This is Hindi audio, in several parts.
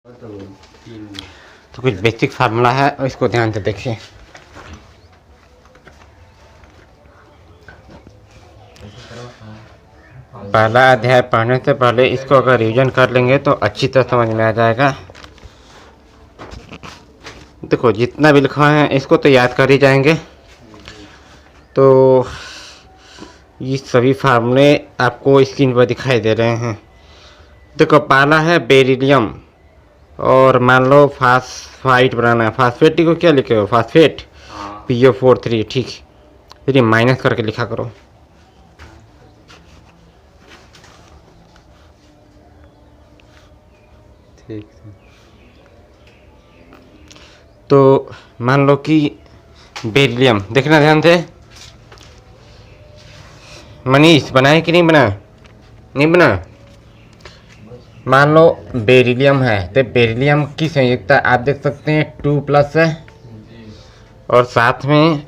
तो कुछ बेसिक फार्मूला है और इसको ध्यान से देखिए। पहला अध्याय पढ़ने से पहले इसको अगर रिवीजन कर लेंगे तो अच्छी तरह समझ में आ जाएगा। देखो जितना भी लिखा है इसको तो याद कर ही जाएंगे। तो ये सभी फार्मूले आपको स्क्रीन पर दिखाई दे रहे हैं। देखो पहला है बेरिलियम, और मान लो फास्फाइट बनाना है। फास्फेट को क्या लिखे हो? फास्फेट PO43, ठीक। फिर ये माइनस करके लिखा करो। ठीक। तो मान लो कि बेरिलियम, देखना ध्यान से। मनीष बनाए कि नहीं बना? नहीं बना। मान लो बेरिलियम है तो बेरिलियम की संयुक्ता आप देख सकते हैं 2+ है, और साथ में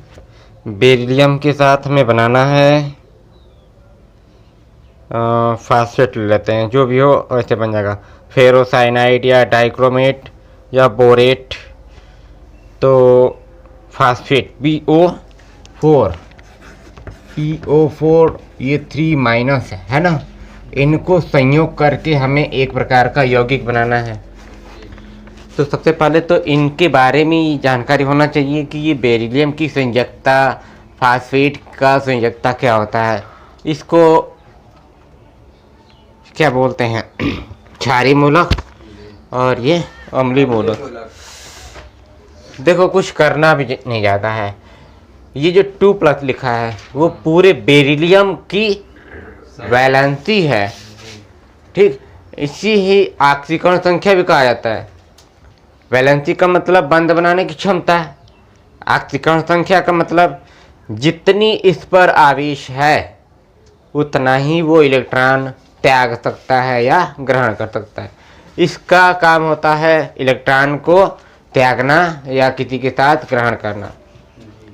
बेरिलियम के साथ में बनाना है फास्फेट ले लेते हैं, जो भी हो वैसे बन जाएगा। फेरोसाइनाइड या डाइक्रोमेट या बोरेट। तो फास्फेट PO4 ये 3- है ना। इनको संयोग करके हमें एक प्रकार का यौगिक बनाना है। तो सबसे पहले तो इनके बारे में जानकारी होना चाहिए कि ये बेरिलियम की संयोजकता, फास्फेट का संयोजकता क्या होता है। इसको क्या बोलते हैं? क्षारीय मूलक, और ये अम्लीय मूलक। देखो कुछ करना भी नहीं ज़्यादा है। ये जो 2+ लिखा है वो पूरे बेरिलियम की वैलेंसी है, ठीक। इसी ही ऑक्सीकरण संख्या भी कहा जाता है। वैलेंसी का मतलब बंध बनाने की क्षमता है। ऑक्सीकरण संख्या का मतलब जितनी इस पर आवेश है उतना ही वो इलेक्ट्रॉन त्याग सकता है या ग्रहण कर सकता है। इसका काम होता है इलेक्ट्रॉन को त्यागना या किसी के साथ ग्रहण करना,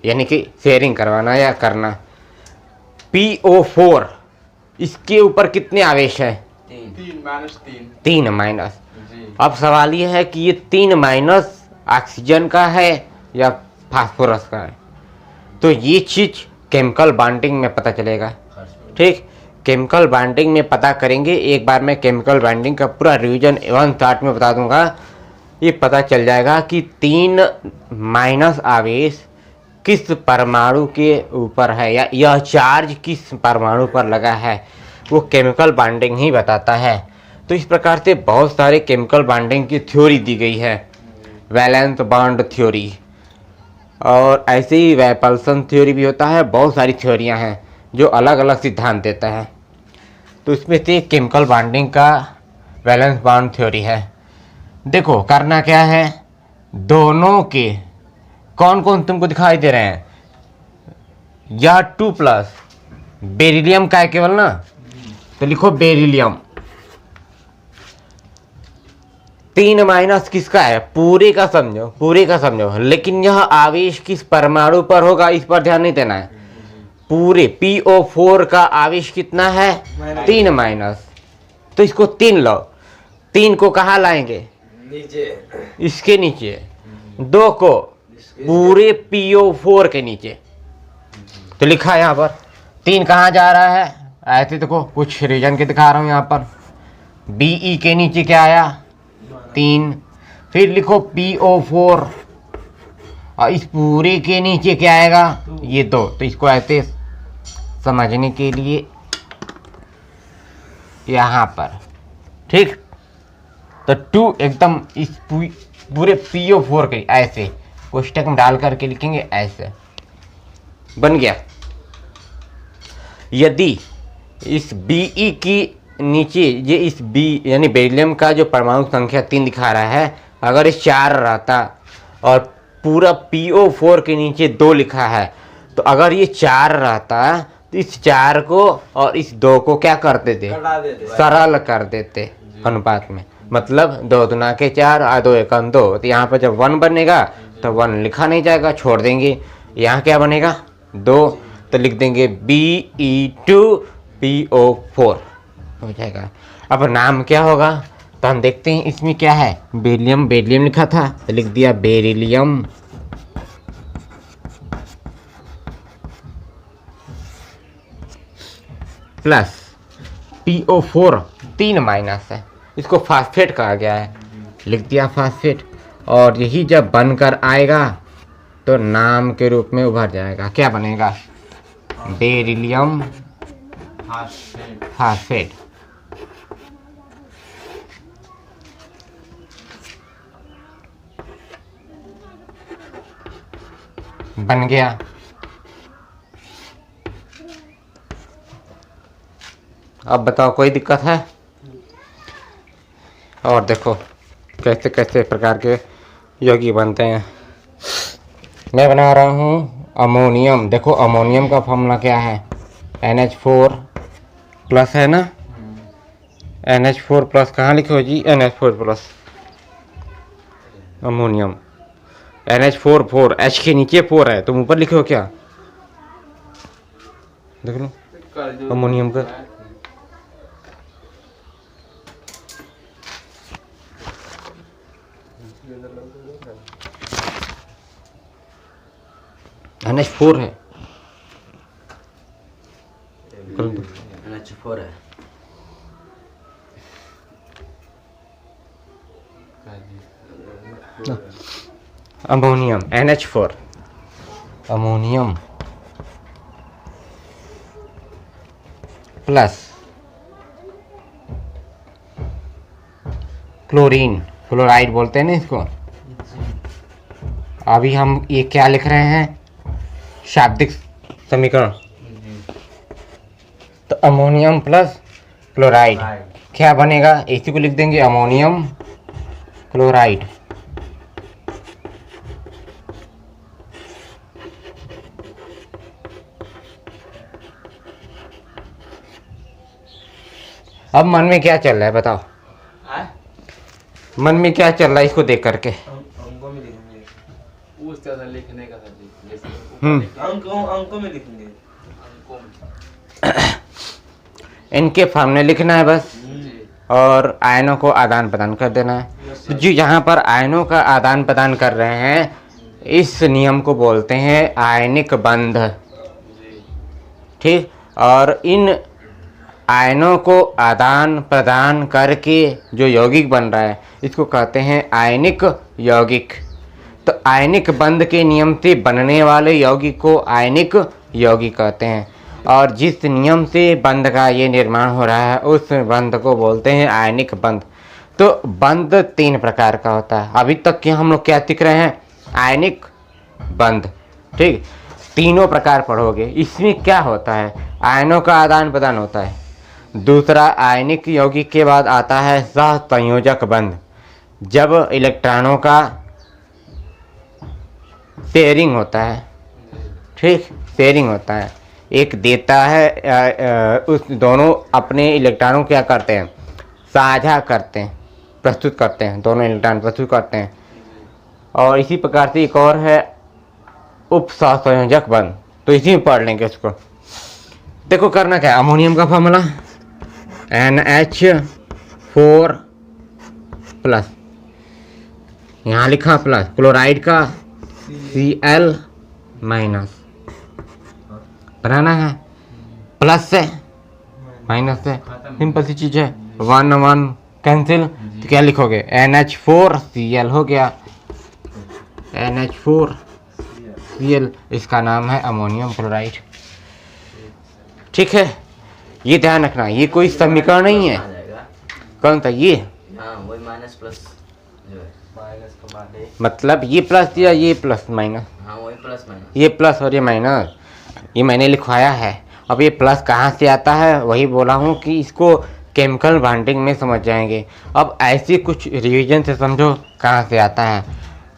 यानी कि शेयरिंग करवाना या करना। PO4 इसके ऊपर कितने आवेश है? 3-। अब सवाल ये है कि ये 3- ऑक्सीजन का है या फास्फोरस का है। तो ये चीज केमिकल बॉन्डिंग में पता चलेगा, ठीक। केमिकल बॉन्डिंग में पता करेंगे। एक बार मैं केमिकल बॉन्डिंग का पूरा रिवीजन 1 शॉट में बता दूंगा। ये पता चल जाएगा कि 3- आवेश किस परमाणु के ऊपर है या यह चार्ज किस परमाणु पर लगा है, वो केमिकल बॉन्डिंग ही बताता है। तो इस प्रकार से बहुत सारे केमिकल बॉन्डिंग की थ्योरी दी गई है। वैलेंस बॉन्ड थ्योरी, और ऐसे ही वैपल्सन थ्योरी भी होता है। बहुत सारी थ्योरियां हैं जो अलग अलग सिद्धांत देता है। तो इसमें से केमिकल बॉन्डिंग का वैलेंस बॉन्ड थ्योरी है। देखो करना क्या है, दोनों के कौन कौन तुमको दिखाई दे रहे हैं? या 2+ बेरिलियम का है केवल ना, तो लिखो बेरिलियम। 3- किसका है? पूरे का समझो, पूरे का समझो। लेकिन यह आवेश किस परमाणु पर होगा इस पर ध्यान नहीं देना है। पूरे PO4 का आवेश कितना है? 3-। तो इसको 3 लो। 3 को कहाँ लाएंगे? नीचे, इसके नीचे। 2 को पूरे PO4 के नीचे। तो लिखा यहाँ पर 3 कहाँ जा रहा है? ऐसे देखो कुछ रीजन के दिखा रहा हूँ यहाँ पर। BE के नीचे क्या आया? 3। फिर लिखो PO4, और इस पूरे के नीचे क्या आएगा? ये 2। तो इसको ऐसे समझने के लिए यहाँ पर, ठीक। तो 2 एकदम इस पूरे PO4 के ऐसे कोष्टक में डाल करके लिखेंगे, ऐसे बन गया। यदि इस BE की नीचे ये इस B यानी बेरिलियम का जो परमाणु संख्या 3 दिखा रहा है, अगर इस 4 रहता और पूरा PO4 के नीचे 2 लिखा है, तो अगर ये 4 रहता तो इस 4 को और इस 2 को क्या कर देते? सरल कर देते अनुपात में। मतलब 2 दूना के 4 और 2 एकम 2। तो यहाँ पर जब 1 बनेगा तो 1 लिखा नहीं जाएगा, छोड़ देंगे। यहाँ क्या बनेगा? 2। तो लिख देंगे BE2PO4 हो जाएगा। अब नाम क्या होगा? तो हम देखते हैं इसमें क्या है। बेरिलियम, बेरिलियम लिखा था तो लिख दिया बेरिलियम, प्लस PO4 3 माइनस है, इसको फास्फेट कहा गया है, लिख दिया फास्फेट। और यही जब बनकर आएगा तो नाम के रूप में उभर जाएगा, क्या बनेगा? Beryllium phosphate. बन गया। अब बताओ कोई दिक्कत है? और देखो कैसे कैसे प्रकार के यौगिक बनते हैं। मैं बना रहा हूँ अमोनियम। देखो अमोनियम का फॉर्मूला क्या है? NH4 प्लस है ना, NH4 प्लस कहाँ लिखे हो जी? NH4 plus ammonium, NH4 4, H के नीचे 4 है, तुम ऊपर लिखे हो क्या? देख लो अमोनियम का NH4 है, NH4 है। Ammonium NH4, ammonium plus chlorine, chloride बोलते हैं ना इसको। अभी हम ये क्या लिख रहे हैं? शाब्दिक समीकरण। तो अमोनियम प्लस क्लोराइड क्या बनेगा? इसी को लिख देंगे अमोनियम क्लोराइड। अब मन में क्या चल रहा है बताओ? मन में क्या चल रहा है इसको देख करके? अंकों में लिखेंगे, उस तरह लिखने का सर, जैसे अंकों में लिखेंगे, अंकों में इनके फॉर्मूले लिखना है बस, और आयनों को आदान प्रदान कर देना है। तो जो यहाँ पर आयनों का आदान प्रदान कर रहे हैं, इस नियम को बोलते हैं आयनिक बंध, ठीक। और इन आयनों को आदान प्रदान करके जो यौगिक बन रहा है, इसको कहते हैं आयनिक यौगिक। तो आयनिक बंध के नियम से बनने वाले यौगिक को आयनिक यौगिक कहते हैं, और जिस नियम से बंध का ये निर्माण हो रहा है उस बंध को बोलते हैं आयनिक बंध। तो बंध 3 प्रकार का होता है। अभी तक के हम लोग क्या सीख रहे हैं? आयनिक बंध, ठीक। तीनों प्रकार पढ़ोगे। इसमें क्या होता है? आयनों का आदान प्रदान होता है। दूसरा, आयनिक यौगिक के बाद आता है सहसंयोजक बंध, जब इलेक्ट्रॉनों का शेयरिंग होता है, ठीक, शेयरिंग होता है, एक देता है, उस दोनों अपने इलेक्ट्रॉनों क्या करते हैं? साझा करते हैं, प्रस्तुत करते हैं, दोनों इलेक्ट्रॉन प्रस्तुत करते हैं। और इसी प्रकार से एक और है उपसहसंयोजक बंध, तो इसी में पढ़ लेंगे उसको। देखो करना क्या है? अमोनियम का फॉर्मूला NH4 प्लस, यहाँ लिखा प्लस, क्लोराइड का Cl माइनस, बनाना है, प्लस से माइनस से, सिंपल सी चीज़ है, 1 1 कैंसिल, तो क्या लिखोगे? NH4Cl हो गया, NH4Cl, इसका नाम है अमोनियम क्लोराइड, ठीक है। ये ध्यान रखना, ये कोई समीकरण नहीं है। कौन सा? ये वही माइनस प्लस जो है, माइनस को माने, मतलब ये प्लस या ये प्लस माइनस? हाँ वही प्लस माइनस, ये प्लस और ये माइनस, ये मैंने लिखवाया है। अब ये प्लस कहाँ से आता है? वही बोला हूँ कि इसको केमिकल बॉन्डिंग में समझ जाएंगे। अब ऐसे कुछ रिवीजन से समझो कहाँ से आता है।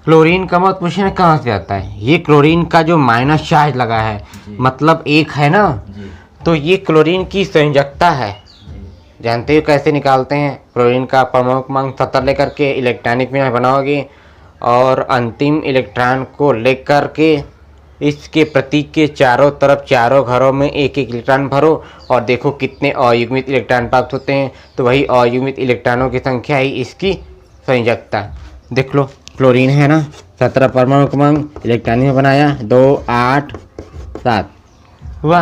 क्लोरीन का मत पूछना कहाँ से आता है। ये क्लोरीन का जो माइनस चार्ज लगा है, मतलब 1 है ना, तो ये क्लोरीन की संयोजकता है। जानते हो कैसे निकालते हैं? क्लोरीन का परमाणु क्रमांक 70 लेकर के इलेक्ट्रॉनिक में बनाओगे, और अंतिम इलेक्ट्रॉन को लेकर के इसके प्रतीक के चारों तरफ चारों घरों में एक एक इलेक्ट्रॉन भरो और देखो कितने अयुग्मित इलेक्ट्रॉन प्राप्त होते हैं। तो वही अयुग्मित इलेक्ट्रॉनों की संख्या ही इसकी संयोजकता। देख लो, क्लोरीन है ना, 17 परमाणु क्रमांक इलेक्ट्रॉनिक में बनाया, 2 8 7 हुआ।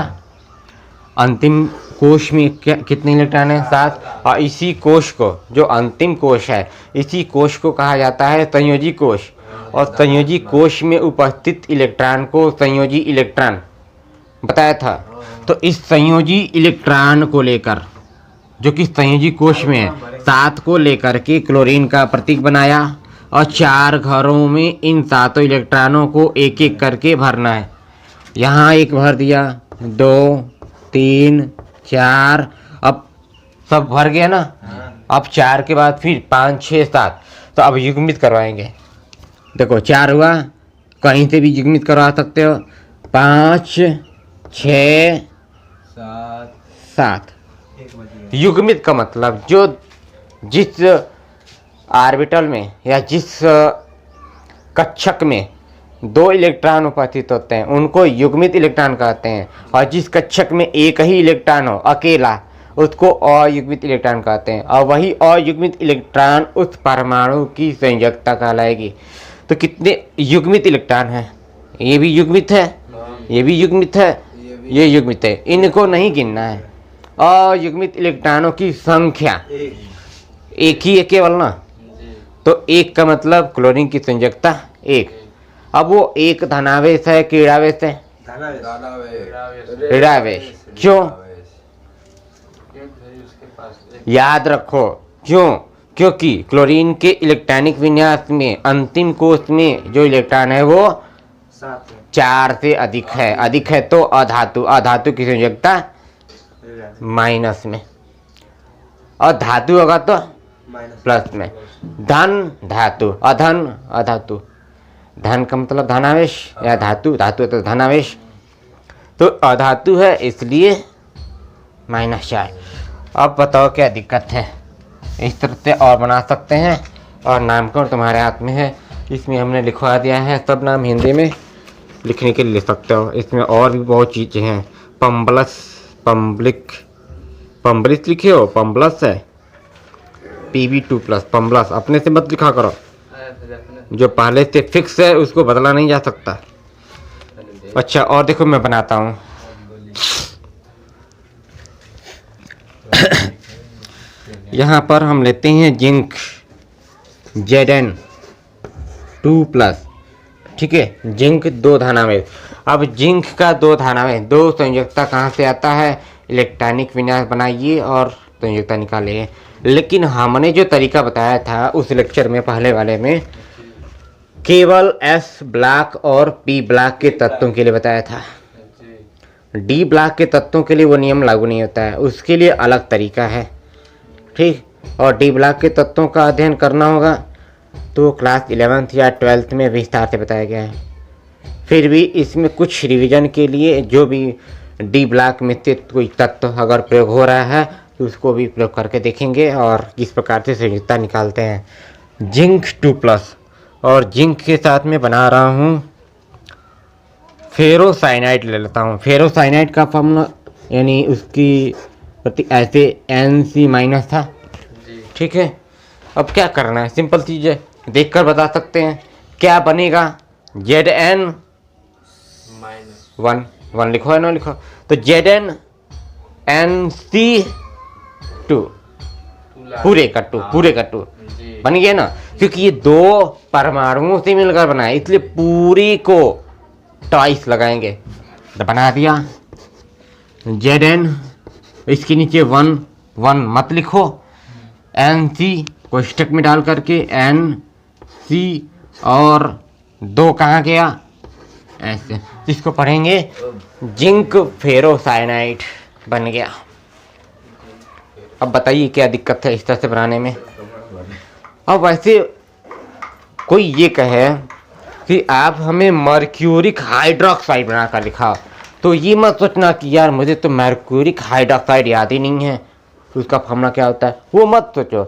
अंतिम कोश में कितने इलेक्ट्रॉन है? 7। और इसी कोश को, जो अंतिम कोश है, इसी कोश को कहा जाता है संयोजी कोश। और संयोजी कोश में उपस्थित इलेक्ट्रॉन को संयोजी इलेक्ट्रॉन बताया था। तो इस संयोजी इलेक्ट्रॉन को लेकर, जो कि संयोजी कोश में है, 7 को लेकर के क्लोरीन का प्रतीक बनाया और 4 घरों में इन 7 इलेक्ट्रॉनों को एक एक करके भरना है। यहाँ एक भर दिया, 2 3 4, अब सब भर गया ना। अब 4 के बाद फिर 5 6 7, तो अब युग्मित करवाएंगे। देखो 4 हुआ, कहीं से भी युग्मित करवा सकते हो, 5 6 7। युग्मित का मतलब जो जिस ऑर्बिटल में या जिस कक्षक में 2 इलेक्ट्रॉन उपस्थित होते हैं उनको युग्मित इलेक्ट्रॉन कहते हैं। और जिस कक्षक में एक ही इलेक्ट्रॉन हो अकेला, उसको अयुग्मित इलेक्ट्रॉन कहते हैं। और वही अयुग्मित इलेक्ट्रॉन उस परमाणु की संयोजकता कहलाएगी। तो कितने युग्मित इलेक्ट्रॉन हैं? ये भी युग्मित है, ये भी युग्मित है, ये युग्मित है। इनको नहीं गिनना है। अयुग्मित इलेक्ट्रॉनों की संख्या एक ही है केवल ना। तो एक का मतलब क्लोरीन की संयोजकता 1। अब वो एक धनावेश है कि ऋणावेश है? ऋणावेश। क्यों? याद रखो क्यों? क्योंकि क्लोरीन के इलेक्ट्रॉनिक विन्यास में अंतिम कोश में जो इलेक्ट्रॉन है वो 4 से अधिक है। अधिक है तो अधातु, अधातु की संयोजकता माइनस में, और धातु होगा तो प्लस में। धन धातु, अधन अधातु। धन का मतलब धनावेश या धातु, धातु तो धनावेश। तो अधातु है इसलिए -4। अब बताओ क्या दिक्कत है? इस तरह से और बना सकते हैं। और नामकरण तुम्हारे हाथ में है, इसमें हमने लिखवा दिया है। सब नाम हिंदी में लिखने के लिए लिख सकते हो। इसमें और भी बहुत चीज़ें हैं। पंबलस, पंबलिक, पंबलिस लिखे हो, पंबलस है, Pb2+, पंबलस। अपने से मत लिखा करो, जो पहले से फिक्स है उसको बदला नहीं जा सकता। अच्छा, और देखो मैं बनाता हूँ। यहाँ पर हम लेते हैं जिंक, Zn2+, ठीक है। जिंक 2 धनावेश। अब जिंक का 2 धनावेश, 2 संयोजकता कहाँ से आता है? इलेक्ट्रॉनिक विन्यास बनाइए और संयोजकता निकालिए। लेकिन हमने जो तरीका बताया था उस लेक्चर में, पहले वाले में, केवल S ब्लॉक और P ब्लॉक के तत्वों के लिए बताया था। D ब्लॉक के तत्वों के लिए वो नियम लागू नहीं होता है, उसके लिए अलग तरीका है, ठीक। और D ब्लॉक के तत्वों का अध्ययन करना होगा तो क्लास 11th या 12th में विस्तार से बताया गया है। फिर भी इसमें कुछ रिवीजन के लिए जो भी D ब्लॉक में से कोई तत्व अगर प्रयोग हो रहा है तो उसको भी प्रयोग करके देखेंगे और किस प्रकार से संयोजकता निकालते हैं। जिंक 2+, और जिंक के साथ में बना रहा हूँ फेरोसाइनाइड ले लेता हूँ। फेरोसाइनाइड का फॉर्मूला यानी उसकी ऐसे Nc- था, ठीक है। अब क्या करना है? सिंपल चीज़ है, देखकर बता सकते हैं क्या बनेगा। Zn-1 लिखो है ना, लिखो तो Zn-Nc2 पूरे का 2 बन गया ना, क्योंकि ये 2 परमाणुओं से मिलकर बना है इसलिए पूरी को ट्वाइस लगाएंगे। तो बना दिया Zn, इसके नीचे 1 मत लिखो, Nc कोष्टक में डाल करके Nc और 2 कहाँ गया ऐसे, इसको पढ़ेंगे जिंक फेरोसाइनाइड बन गया। अब बताइए क्या दिक्कत है इस तरह से बनाने में। अब वैसे कोई ये कहे कि आप हमें मर्क्यूरिक हाइड्रोक्साइड बनाकर दिखाओ, तो ये मत सोचना कि यार मुझे तो मर्क्यूरिक हाइड्रोक्साइड याद ही नहीं है, उसका फॉर्मूला क्या होता है, वो मत सोचो।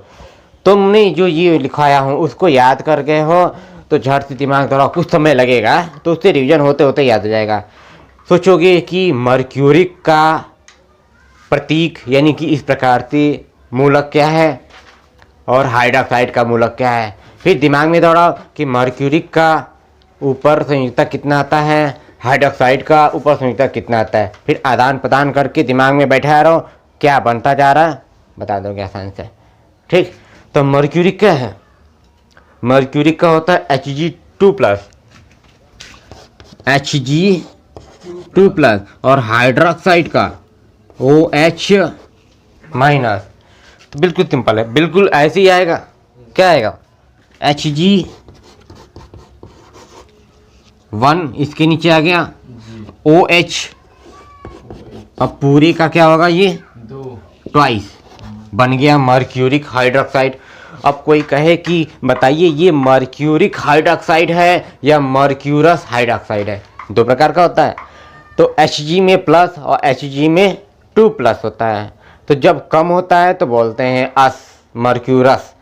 तुमने जो ये लिखाया हो उसको याद कर गए हो तो झट से दिमाग दौड़ाओ, कुछ समय लगेगा तो उससे रिवीजन होते होते याद हो जाएगा। सोचोगे कि मर्क्यूरिक का प्रतीक यानी कि इस प्रकार से मूलक क्या है और हाइड्रोक्साइड का मूलक क्या है। फिर दिमाग में दौड़ाओ कि मर्क्यूरिक का ऊपर संयुक्तक कितना आता है, हाइड्रोक्साइड का ऊपर संयुक्तक कितना आता है। फिर आदान प्रदान करके दिमाग में बैठा रहो, क्या बनता जा रहा है बता दोगे आसान से। ठीक, तो मर्क्यूरिक क्या है, मर्क्यूरिक का होता है Hg2+, Hg2+ और हाइड्रोक्साइड का OH-। तो बिल्कुल सिंपल है, बिल्कुल ऐसे ही आएगा। क्या आएगा, Hg1 इसके नीचे आ गया OH, अब पूरी का क्या होगा ये 2 ट्वाइस, बन गया मर्क्यूरिक हाइड्रोक्साइड। अब कोई कहे कि बताइए ये मर्क्यूरिक हाइड्रोक्साइड है या मर्क्यूरस हाइड्रोक्साइड है, दो प्रकार का होता है। तो Hg में प्लस और Hg में 2+ होता है। तो जब कम होता है तो बोलते हैं मर्क्यूरस,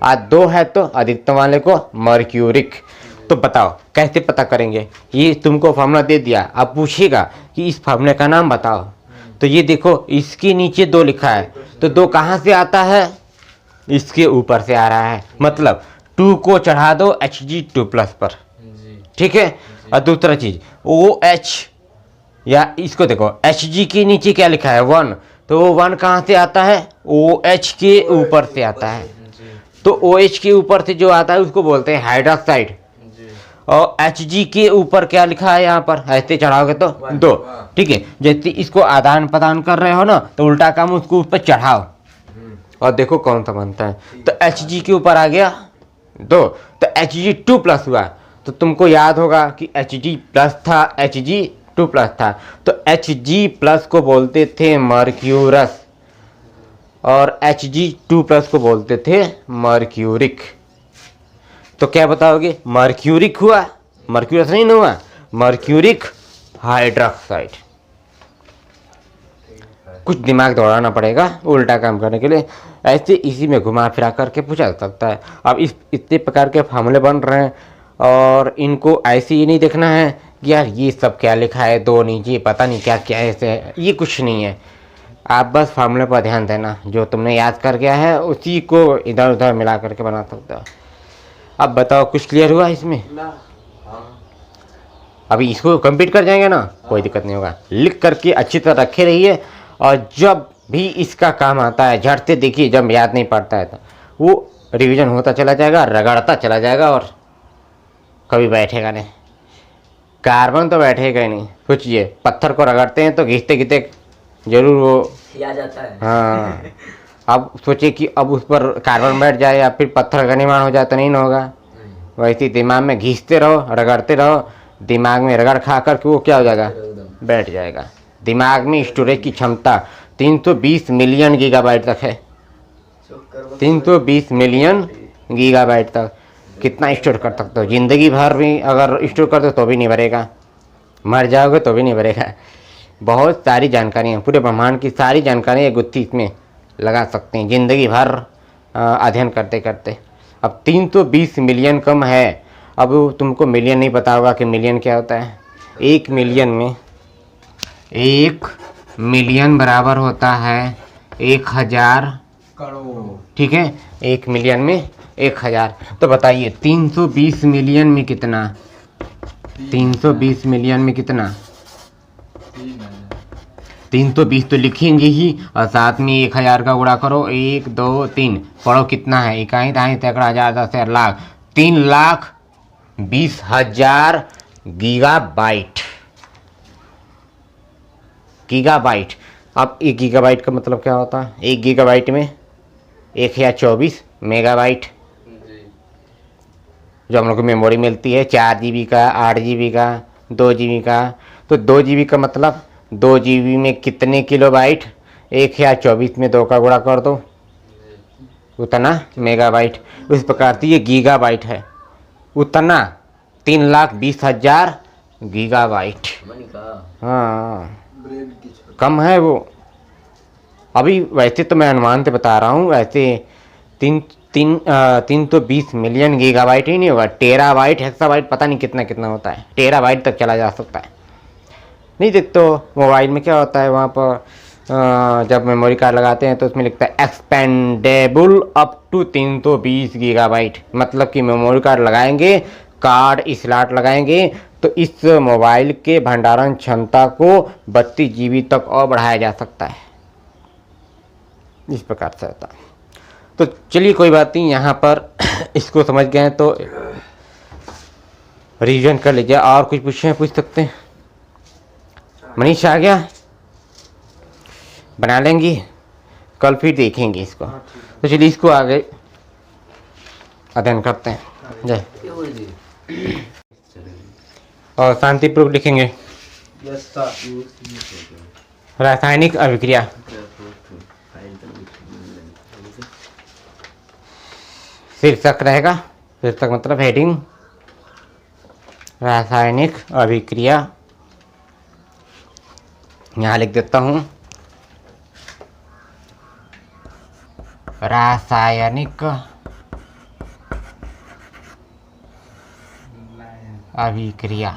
आज 2 है तो अधिकतम वाले को मर्क्यूरिक। तो बताओ कैसे पता करेंगे, ये तुमको फार्मूला दे दिया, अब पूछेगा कि इस फार्मूले का नाम बताओ। तो ये देखो इसके नीचे 2 लिखा है, तो 2 कहाँ से आता है, इसके ऊपर से आ रहा है, मतलब 2 को चढ़ा दो Hg2+ पर। ठीक है, और दूसरा चीज OH, या इसको देखो Hg के नीचे क्या लिखा है 1, तो वो 1 कहाँ से आता है, OH के ऊपर से आता है। तो OH के ऊपर से जो आता है उसको बोलते हैं हाइड्रोक्साइड। और Hg के ऊपर क्या लिखा है यहाँ पर, ऐसे चढ़ाओगे तो 2। ठीक है, जैसे इसको आदान प्रदान कर रहे हो ना, तो उल्टा काम उसको ऊपर चढ़ाओ और देखो कौन सा बनता है। तो Hg के ऊपर आ गया 2, तो Hg2+ हुआ। तो तुमको याद होगा कि Hg+ था, Hg2+ था, तो Hg+ को बोलते थे मर्क्यूरस और Hg2+ को बोलते थे मर्क्यूरिक। तो क्या बताओगे, मर्क्यूरिक हुआ, मर्क्यूरस नहीं ना हुआ, मर्क्यूरिक हाइड्रोक्साइड। कुछ दिमाग दौड़ाना पड़ेगा उल्टा काम करने के लिए, ऐसे इसी में घुमा फिरा करके पूछा जा सकता है। अब इतने प्रकार के फार्मूले बन रहे हैं और इनको ऐसे ही नहीं देखना है कि यार ये सब क्या लिखा है, 2 नीचे पता नहीं क्या क्या ऐसे है, ये कुछ नहीं है। आप बस फार्मूले पर ध्यान देना, जो तुमने याद कर गया है उसी को इधर उधर मिला करके बना सकते हो। अब बताओ कुछ क्लियर हुआ इसमें, अभी इसको कंप्लीट कर जाएंगे ना, कोई दिक्कत नहीं होगा। लिख करके अच्छी तरह रखे रहिए, और जब भी इसका काम आता है झट से देखिए, जब याद नहीं पड़ता है तो वो रिवीजन होता चला जाएगा, रगड़ता चला जाएगा और कभी बैठेगा नहीं। कार्बन तो बैठेगा ही नहीं। सोचिए पत्थर को रगड़ते हैं तो घिसते घिसते जरूर वो आ जाता है। हाँ, अब सोचिए कि अब उस पर कार्बन बैठ जाए या फिर पत्थर का निर्माण हो जाए तो नहीं ना होगा। वैसे दिमाग में घिसते रहो, रगड़ते रहो, दिमाग में रगड़ खा कर के वो क्या हो जाएगा, बैठ जाएगा। दिमाग में स्टोरेज की क्षमता 320 मिलियन गीगाबाइट तक है, 320 मिलियन गीगाबाइट तक कितना स्टोर कर सकते हो। ज़िंदगी भर भी अगर स्टोर कर दो तो भी नहीं भरेगा, मर जाओगे तो भी नहीं भरेगा। बहुत सारी जानकारियाँ, पूरे ब्रह्मांड की सारी जानकारियाँ गुत्थी इसमें लगा सकते हैं ज़िंदगी भर अध्ययन करते करते। अब 320 मिलियन कम है, अब तुमको मिलियन नहीं पता होगा कि मिलियन क्या होता है। 1 मिलियन बराबर होता है 1000 करोड़। ठीक है, 1 मिलियन में 1000। तो बताइए 320 मिलियन में कितना, 320 मिलियन में कितना, 320 तो लिखेंगे ही और साथ में 1000 का गुणा करो, 1 2 3, पढ़ो कितना है, इकाई दाई सैकड़ा हजार 10,000 लाख, 3,20,000 गीगाबाइट। गीगाबाइट, अब 1 गीगाबाइट का मतलब क्या होता है, 1 गीगाबाइट में 1024 मेगाबाइट, जो हम लोग को मेमोरी मिलती है 4 GB का, 8 GB का, 2 GB का। तो 2 GB का मतलब 2 GB में कितने किलोबाइट, 1024 में 2 का गुणा कर दो, उतना मेगाबाइट। उस प्रकार से ये गीगाबाइट है, उतना 3,20,000 गीगाबाइट। हाँ, कम है वो। अभी वैसे तो मैं अनुमान से बता रहा हूँ, ऐसे 320 मिलियन गीगाबाइट ही नहीं होगा, टेराबाइट हेक्साबाइट पता नहीं कितना कितना होता है, टेराबाइट तक चला जा सकता है। नहीं देखते हो मोबाइल में क्या होता है वहाँ पर जब मेमोरी कार्ड लगाते हैं तो उसमें लिखता है एक्सपेंडेबल अप टू 320 गीगाबाइट, मतलब कि मेमोरी कार्ड लगाएंगे, कार्ड स्लॉट लगाएंगे तो इस मोबाइल के भंडारण क्षमता को 32 GB तक और बढ़ाया जा सकता है। इस प्रकार से होता है। तो चलिए कोई बात नहीं, यहाँ पर इसको समझ गए हैं तो रिवीजन कर लीजिए। और कुछ पूछ सकते हैं? मनीष आ गया, बना लेंगे, कल फिर देखेंगे इसको। तो चलिए इसको आगे अध्ययन करते हैं। जय। और शांतिपूर्वक लिखेंगे। रासायनिक अभिक्रिया। शीर्षक रहेगा, शीर्षक मतलब हेडिंग, रासायनिक अभिक्रिया। यहाँ लिख देता हूँ रासायनिक अभिक्रिया।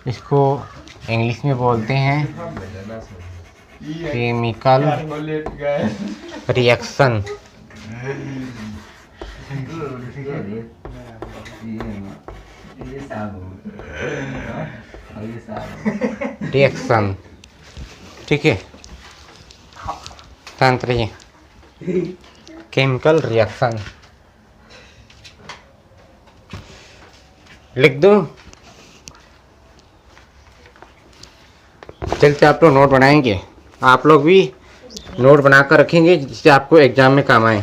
इसको इंग्लिश में बोलते हैं केमिकल रिएक्शन। रिएक्शन, ठीक है, शांत रहिए। केमिकल रिएक्शन लिख दो। चलते आप लोग नोट बनाएंगे, आप लोग भी नोट बनाकर रखेंगे जिससे आपको एग्जाम में काम आए,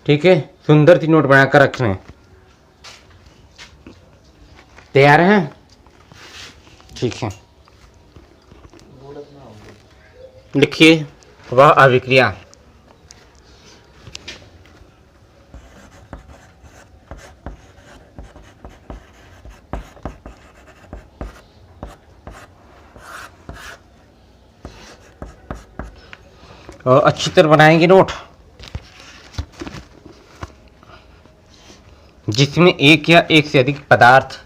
ठीक है। सुंदर सी नोट बनाकर रखना है। तैयार हैं? ठीक है, लिखिए वह अभिक्रिया। और अच्छी तरह बनाएंगे नोट, जिसमें एक या एक से अधिक पदार्थ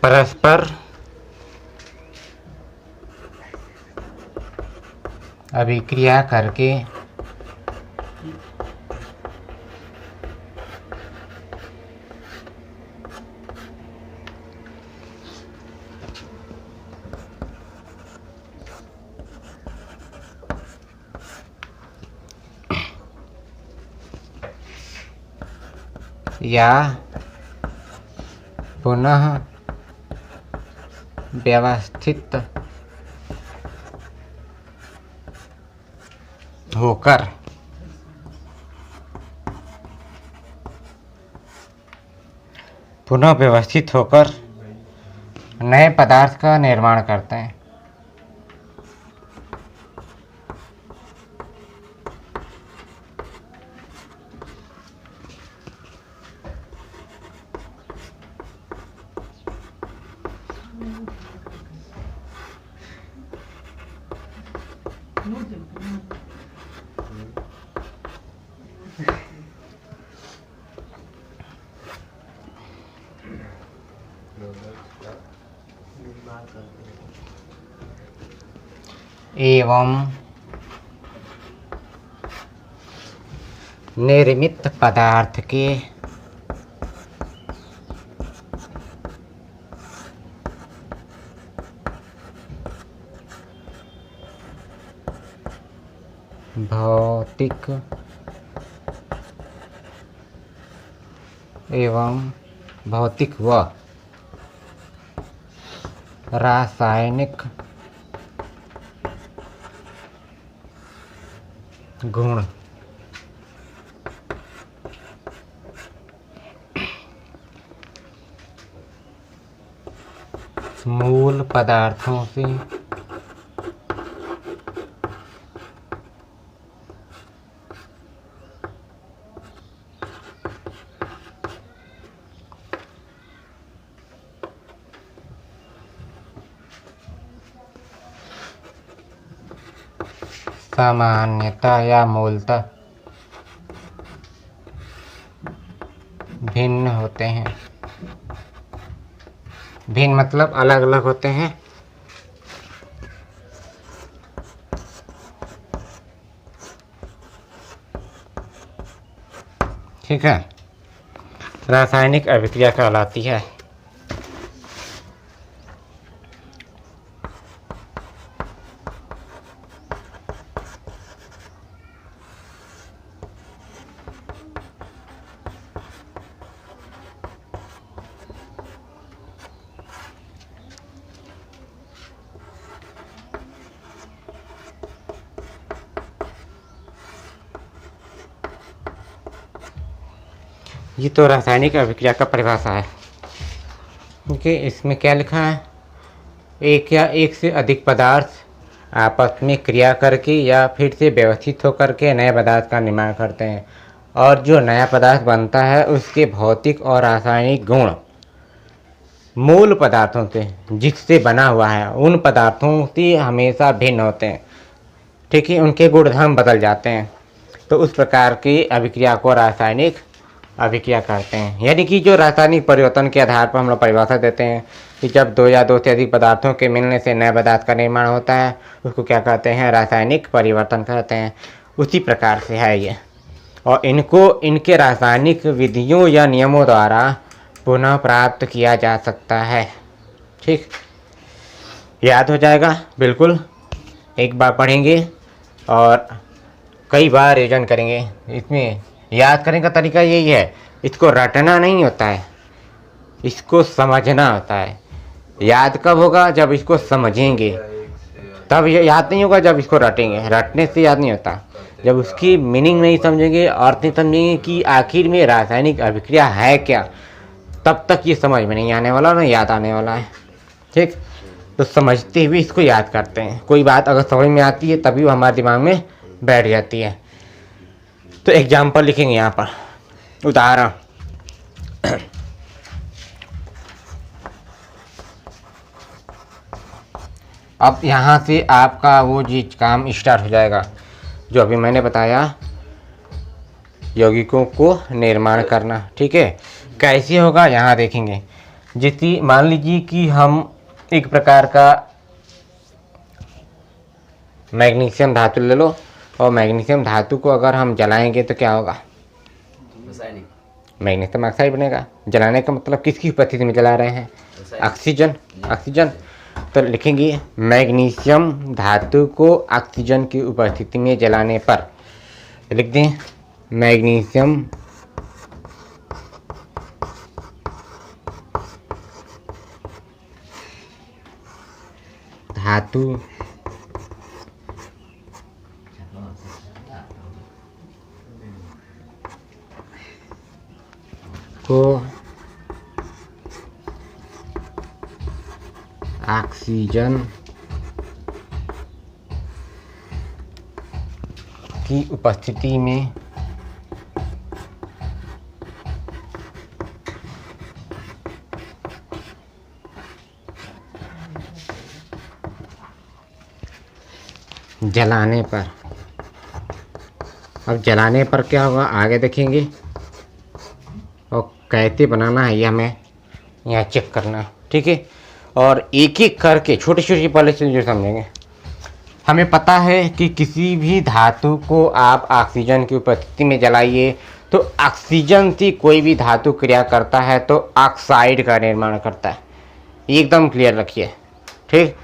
परस्पर अभिक्रिया करके या पुनः व्यवस्थित होकर नए पदार्थ का निर्माण करते हैं। एवं निर्मित पदार्थ के भौतिक व रासायनिक गुण मूल पदार्थों से सामान्यता या मूलतः भिन्न होते हैं। भिन्न मतलब अलग अलग होते हैं। ठीक है, रासायनिक अभिक्रिया कहलाती है। ये तो रासायनिक अभिक्रिया का परिभाषा है। ओके, इसमें क्या लिखा है? एक या एक से अधिक पदार्थ आपस में क्रिया करके या फिर से व्यवस्थित होकर के नए पदार्थ का निर्माण करते हैं, और जो नया पदार्थ बनता है उसके भौतिक और रासायनिक गुण मूल पदार्थों से जिससे बना हुआ है उन पदार्थों से हमेशा भिन्न होते हैं। ठीक है, उनके गुणधर्म बदल जाते हैं। तो उस प्रकार की अभिक्रिया को रासायनिक अभिक्रिया कहते हैं। यानी कि जो रासायनिक परिवर्तन के आधार पर हम लोग परिभाषा देते हैं कि जब दो या दो से अधिक पदार्थों के मिलने से नए पदार्थ का निर्माण होता है, उसको क्या कहते हैं? रासायनिक परिवर्तन कहते हैं। उसी प्रकार से है ये, और इनको इनके रासायनिक विधियों या नियमों द्वारा पुनः प्राप्त किया जा सकता है। ठीक, याद हो जाएगा बिल्कुल। एक बार पढ़ेंगे और कई बार रिवीजन करेंगे। इसमें याद करने का तरीका यही है, इसको रटना नहीं होता है, इसको समझना होता है। याद कब होगा? जब इसको समझेंगे, तब ये याद नहीं होगा जब इसको रटेंगे। रटने से याद नहीं होता। जब उसकी मीनिंग नहीं समझेंगे, अर्थ नहीं समझेंगे कि आखिर में रासायनिक अभिक्रिया है क्या, तब तक ये समझ में नहीं आने वाला, ना याद आने वाला है। ठीक, तो समझते हुए इसको याद करते हैं। कोई बात अगर समझ में आती है तभी वो हमारे दिमाग में बैठ जाती है। तो एग्जाम्पल लिखेंगे यहाँ पर, उदाहरण। अब यहाँ से आपका वो चीज काम स्टार्ट हो जाएगा जो अभी मैंने बताया, यौगिकों को निर्माण करना। ठीक है, कैसे होगा यहाँ देखेंगे। जैसे मान लीजिए कि हम एक प्रकार का मैग्नीशियम धातु ले लो, और मैग्नीशियम धातु को अगर हम जलाएंगे तो क्या होगा? मैग्नीशियम ऑक्साइड बनेगा। जलाने का मतलब किसकी उपस्थिति में जला रहे हैं? ऑक्सीजन। ऑक्सीजन। तो लिखेंगे मैग्नीशियम धातु को ऑक्सीजन की उपस्थिति में जलाने पर, लिख दें मैग्नीशियम धातु को ऑक्सीजन की उपस्थिति में जलाने पर। अब जलाने पर क्या होगा आगे देखेंगे, और कैसे बनाना है ये हमें यहाँ चेक करना है। ठीक है, और एक एक करके छोटी छोटी पहले से जो समझेंगे। हमें पता है कि किसी भी धातु को आप ऑक्सीजन की उपस्थिति में जलाइए तो ऑक्सीजन से कोई भी धातु क्रिया करता है तो ऑक्साइड का निर्माण करता है। एकदम क्लियर रखिए। ठीक,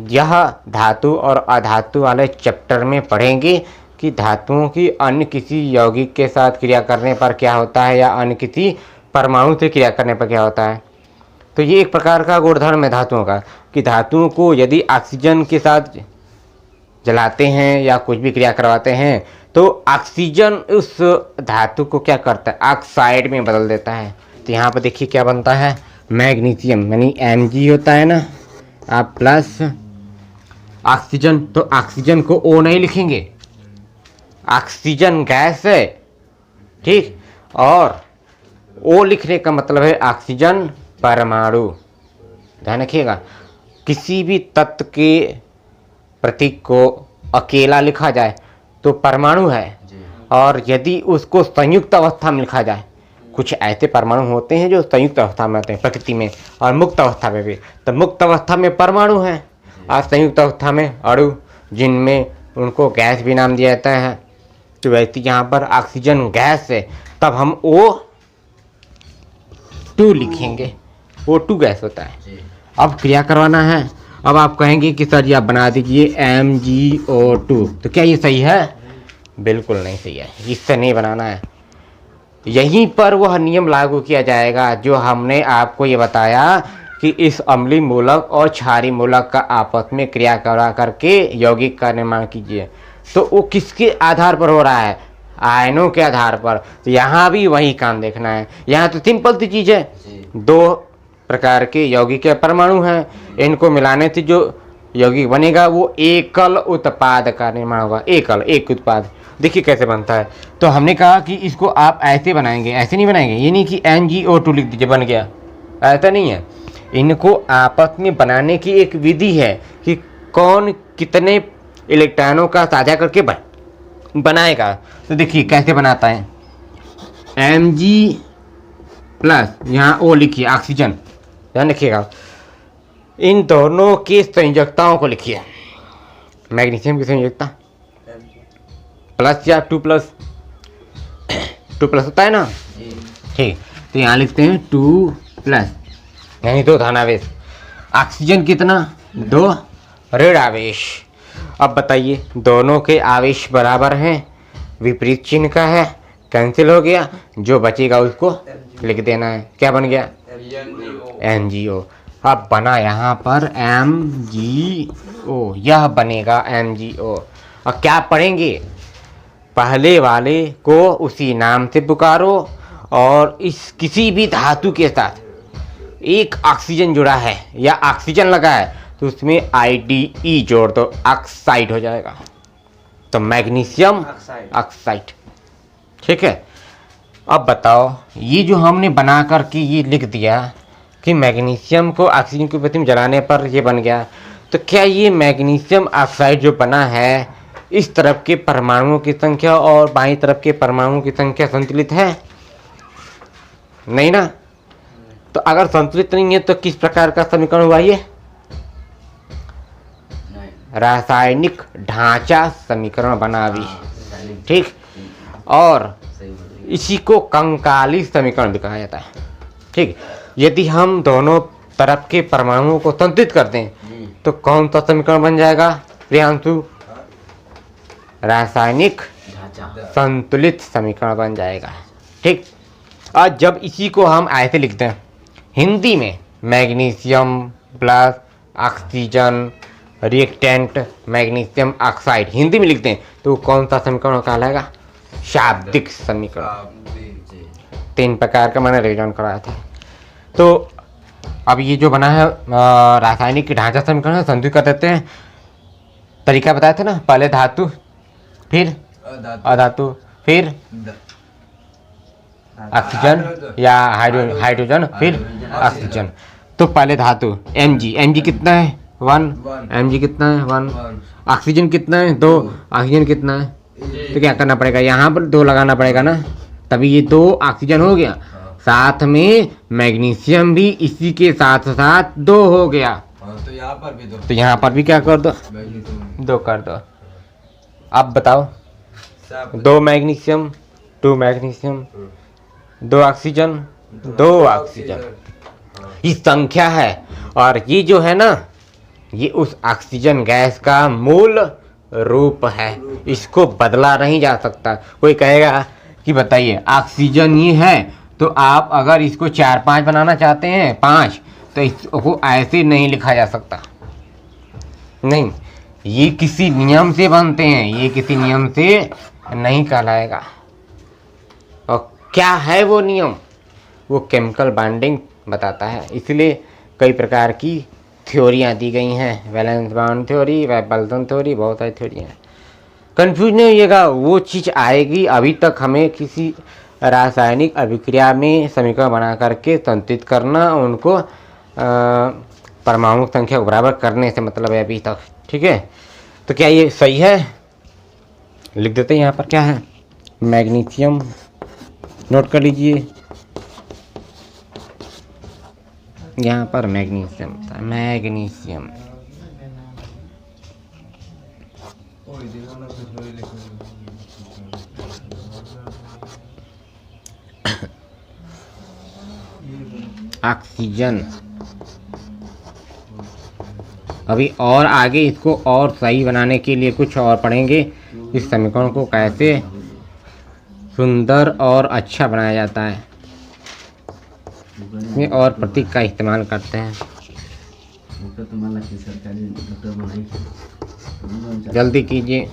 यह धातु और अधातु वाले चैप्टर में पढ़ेंगे कि धातुओं की अन्य किसी यौगिक के साथ क्रिया करने पर क्या होता है, या अन्य किसी परमाणु से क्रिया करने पर क्या होता है। तो ये एक प्रकार का गुणधर्म है धातुओं का, कि धातुओं को यदि ऑक्सीजन के साथ जलाते हैं या कुछ भी क्रिया करवाते हैं तो ऑक्सीजन उस धातु को क्या करता है? ऑक्साइड में बदल देता है। तो यहाँ पर देखिए क्या बनता है, मैग्नीशियम यानी Mg होता है ना, आप प्लस ऑक्सीजन, तो ऑक्सीजन को O नहीं लिखेंगे, ऑक्सीजन गैस है, ठीक। और O लिखने का मतलब है ऑक्सीजन परमाणु। ध्यान रखिएगा, किसी भी तत्व के प्रतीक को अकेला लिखा जाए तो परमाणु है, और यदि उसको संयुक्त अवस्था में लिखा जाए, कुछ ऐसे परमाणु होते हैं जो संयुक्त अवस्था में होते हैं प्रकृति में, और मुक्त अवस्था में भी, तो मुक्त अवस्था में परमाणु है और संयुक्त अवस्था में अणु, जिनमें उनको गैस भी नाम दिया जाता है। तो वैसे यहाँ पर ऑक्सीजन गैस है, तब हम O2 लिखेंगे, O2 गैस होता है। अब क्रिया करवाना है। अब आप कहेंगे कि सर ये आप बना दीजिए MgO2, तो क्या ये सही है? बिल्कुल नहीं सही है, इससे नहीं बनाना है। यहीं पर वह नियम लागू किया जाएगा जो हमने आपको ये बताया कि इस अम्लीय मूलक और क्षारीय मूलक का आपस में क्रिया करा करके यौगिक का निर्माण कीजिए। तो वो किसके आधार पर हो रहा है? आयनों के आधार पर। तो यहाँ भी वही काम देखना है। यहाँ तो सिंपल सी चीज़ है, दो प्रकार के यौगिक परमाणु हैं, इनको मिलाने से जो यौगिक बनेगा वो एकल उत्पाद का निर्माण होगा। एक उत्पाद देखिए कैसे बनता है। तो हमने कहा कि इसको आप ऐसे बनाएंगे, ऐसे नहीं बनाएंगे, ये नहीं कि NgO2 लिख दीजिए बन गया, ऐसा नहीं है। इनको आपस में बनाने की एक विधि है कि कौन कितने इलेक्ट्रॉनों का साझा करके बनाएगा। तो देखिए कैसे बनाता है, Mg प्लस यहाँ O लिखिए ऑक्सीजन, ध्यान रखिएगा। इन दोनों की संयोजकताओं को लिखिए। मैग्नीशियम की संयोजकता प्लस या 2 प्लस होता है ना, ठीक। तो यहाँ लिखते हैं 2 प्लस, यानी 2 धनावेश। ऑक्सीजन कितना? 2 ऋण आवेश। अब बताइए, दोनों के आवेश बराबर हैं, विपरीत चिन्ह का है, कैंसिल हो गया, जो बचेगा उसको लिख देना है। क्या बन गया? MgO। अब बना यहाँ पर MgO, यह बनेगा MgO। और क्या पढ़ेंगे? पहले वाले को उसी नाम से पुकारो, और इस किसी भी धातु के साथ एक ऑक्सीजन जुड़ा है या ऑक्सीजन लगा है तो उसमें IDE जोड़ दो, ऑक्साइड हो जाएगा। तो मैग्नीशियम ऑक्साइड, ठीक है। अब बताओ, ये जो हमने बना करके ये लिख दिया कि मैग्नीशियम को ऑक्सीजन के प्रति जलाने पर ये बन गया, तो क्या ये मैग्नीशियम ऑक्साइड जो बना है, इस तरफ के परमाणुओं की संख्या और बाईं तरफ के परमाणुओं की संख्या संतुलित है? नहीं ना। तो अगर संतुलित नहीं है तो किस प्रकार का समीकरण हुआ ये? रासायनिक ढांचा समीकरण बना अभी, ठीक। और इसी को कंकाली समीकरण भी कहा जाता है, ठीक। यदि हम दोनों तरफ के परमाणुओं को संतुलित कर दें तो कौन सा समीकरण बन जाएगा प्रियांशु? रासायनिक संतुलित समीकरण बन जाएगा, ठीक। और जब इसी को हम ऐसे लिखते हैं हिंदी में, magnesium plus oxygen reactant magnesium oxide, Hindi में लिखते हैं तो कौन सा समीकरण कहलाएगा? शाब्दिक समीकरण। 3 प्रकार का मैंने रिविजन कराया था। तो अब ये जो बना है रासायनिक ढांचा समीकरण संतुलित कर देते हैं। तरीका बताए थे ना, पहले धातु, फिर अधातु, फिर ऑक्सीजन या हाइड्रोजन, फिर ऑक्सीजन। तो पहले धातु Mg कितना है? 1। Mg कितना है? 1। ऑक्सीजन कितना है? 2। ऑक्सीजन कितना है? तो क्या करना पड़ेगा, यहाँ पर 2 लगाना पड़ेगा ना, तभी ये 2 ऑक्सीजन हो गया। साथ में मैग्नीशियम भी इसी के साथ साथ 2 हो गया। तो यहाँ पर भी 2, तो यहाँ पर भी क्या कर दो? 2 कर दो। अब बताओ, 2 मैग्नीशियम, 2 मैग्नीशियम, 2 ऑक्सीजन, 2 ऑक्सीजन, ये संख्या है। और ये जो है ना, ये उस ऑक्सीजन गैस का मूल रूप है, इसको बदला नहीं जा सकता। कोई कहेगा कि बताइए ऑक्सीजन ये है, तो आप अगर इसको 4-5 बनाना चाहते हैं, 5, तो इसको ऐसे नहीं लिखा जा सकता। नहीं, ये किसी नियम से बनते हैं, ये किसी नियम से नहीं कहलाएगा। और क्या है वो नियम? वो केमिकल बॉन्डिंग बताता है। इसलिए कई प्रकार की थ्योरियाँ दी गई हैं, वैलेंस बाउंड थ्योरी, वेबल्सन थ्योरी, बहुत सारी थ्योरियाँ हैं। कंफ्यूज नहीं होइएगा, वो चीज़ आएगी। अभी तक हमें किसी रासायनिक अभिक्रिया में समीकरण बना करके संतुलित करना, उनको परमाणु संख्या को बराबर करने से मतलब है अभी तक। ठीक है, तो क्या ये सही है? लिख देते हैं यहाँ पर क्या है, मैग्नीशियम, नोट कर लीजिए यहाँ पर मैग्नीशियम था, मैग्नीशियम। ऑक्सीजन। अभी और आगे इसको और सही बनाने के लिए कुछ और पढ़ेंगे, इस समीकरण को कैसे सुंदर और अच्छा बनाया जाता है, इसमें और प्रतीक का इस्तेमाल करते हैं। जल्दी कीजिए।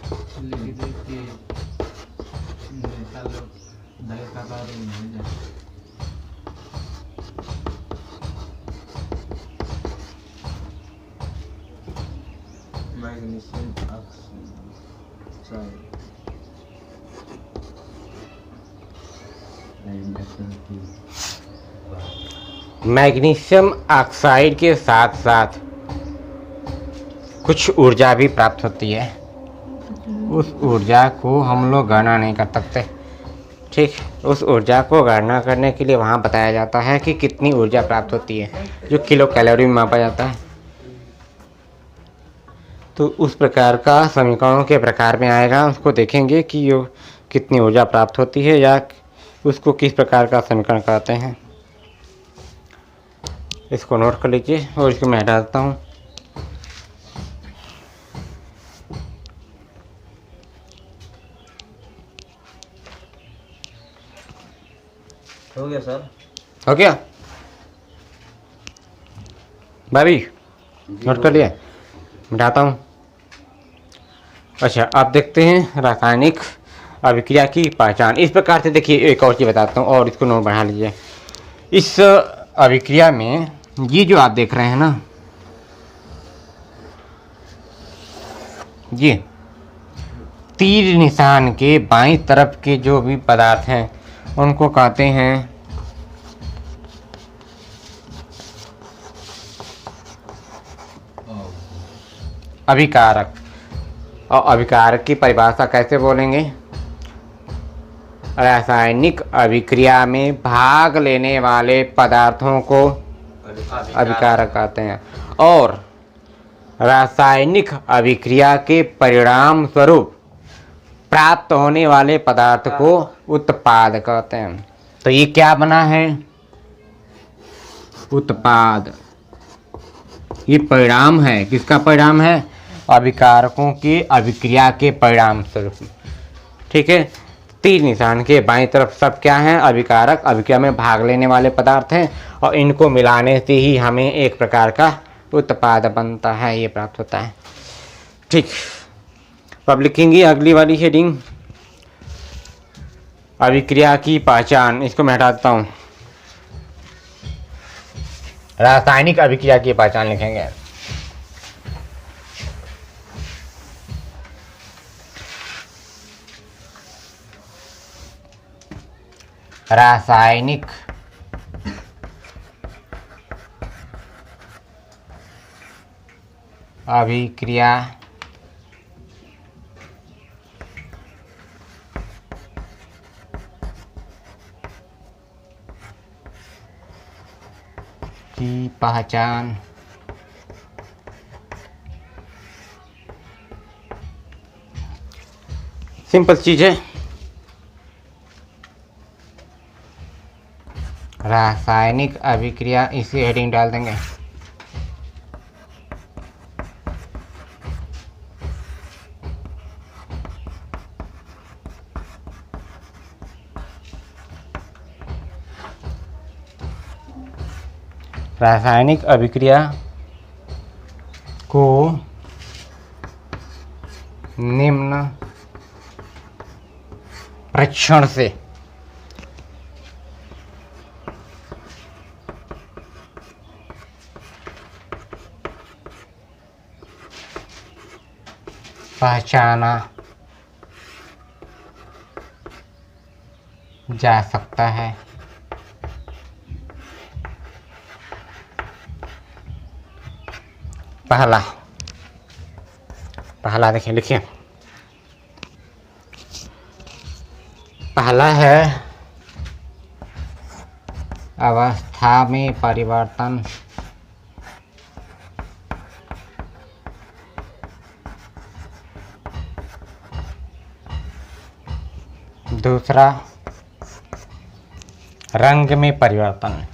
मैग्नीशियम ऑक्साइड के साथ साथ कुछ ऊर्जा भी प्राप्त होती है, उस ऊर्जा को हम लोग गणना नहीं कर सकते। ठीक, उस ऊर्जा को गणना करने के लिए वहाँ बताया जाता है कि कितनी ऊर्जा प्राप्त होती है, जो किलो कैलोरी में मापा जाता है। तो उस प्रकार का समीकरणों के प्रकार में आएगा, उसको देखेंगे कि यो कितनी ऊर्जा प्राप्त होती है या उसको किस प्रकार का समीकरण कहते हैं। इसको नोट कर लीजिए और इसको मैं हटा देता हूँ। हो गया सर? हो गया भाभी, नोट कर लिया, मिटाता हूँ। अच्छा, अब देखते हैं रासायनिक अभिक्रिया की पहचान। इस प्रकार से देखिए, एक और चीज़ बताता हूँ और इसको नोट बढ़ा लीजिए। इस अभिक्रिया में ये जो आप देख रहे हैं ना, ये तीर निशान के बाईं तरफ के जो भी पदार्थ हैं उनको कहते हैं अभिकारक। और अभिकारक की परिभाषा कैसे बोलेंगे? रासायनिक अभिक्रिया में भाग लेने वाले पदार्थों को अभिकारक कहते हैं, और रासायनिक अभिक्रिया के परिणाम स्वरूप प्राप्त होने वाले पदार्थ को उत्पाद कहते हैं। तो ये क्या बना है? उत्पाद। ये परिणाम है, किसका परिणाम है? अभिकारकों की अभिक्रिया के परिणाम स्वरूप। ठीक है, तीर निशान के बाईं तरफ सब क्या है? अभिकारक, अभिक्रिया में भाग लेने वाले पदार्थ हैं, और इनको मिलाने से ही हमें एक प्रकार का उत्पाद बनता है, ये प्राप्त होता है। ठीक, अब लिखेंगे अगली वाली हेडिंग, अभिक्रिया की पहचान। इसको मैं हटा देता हूँ, रासायनिक अभिक्रिया की पहचान लिखेंगे। रासायनिक अभिक्रिया की पहचान। सिंपल चीज है, रासायनिक अभिक्रिया, इसी हेडिंग डाल देंगे। रासायनिक अभिक्रिया को निम्न परीक्षण से पहचाना जा सकता है। पहला देखिए, लिखिए। पहला है अवस्था में परिवर्तन। दूसरा रंग में परिवर्तन।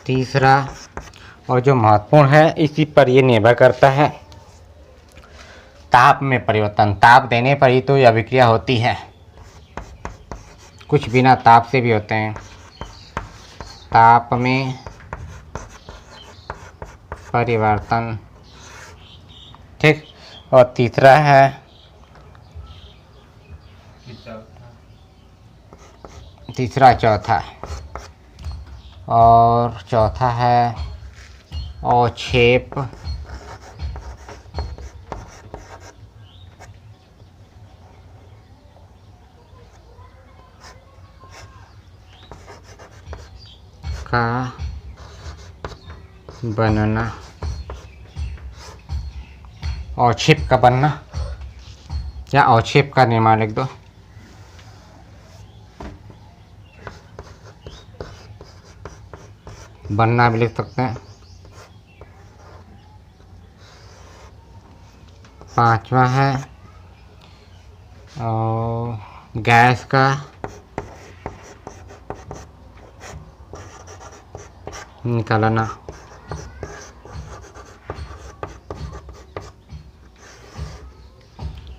तीसरा और जो महत्वपूर्ण है, इसी पर ये निर्भर करता है, ताप में परिवर्तन। ताप देने पर ही तो यह अभिक्रिया होती है, कुछ बिना ताप से भी होते हैं। ताप में परिवर्तन, ठीक। और तीसरा है चौथा और चौथा है अवक्षेप का बनना। अवक्षेप का बनना या अवक्षेप का निर्माण लिख दो। बनना भी लिख सकते हैं। पांचवा है गैस का निकालना।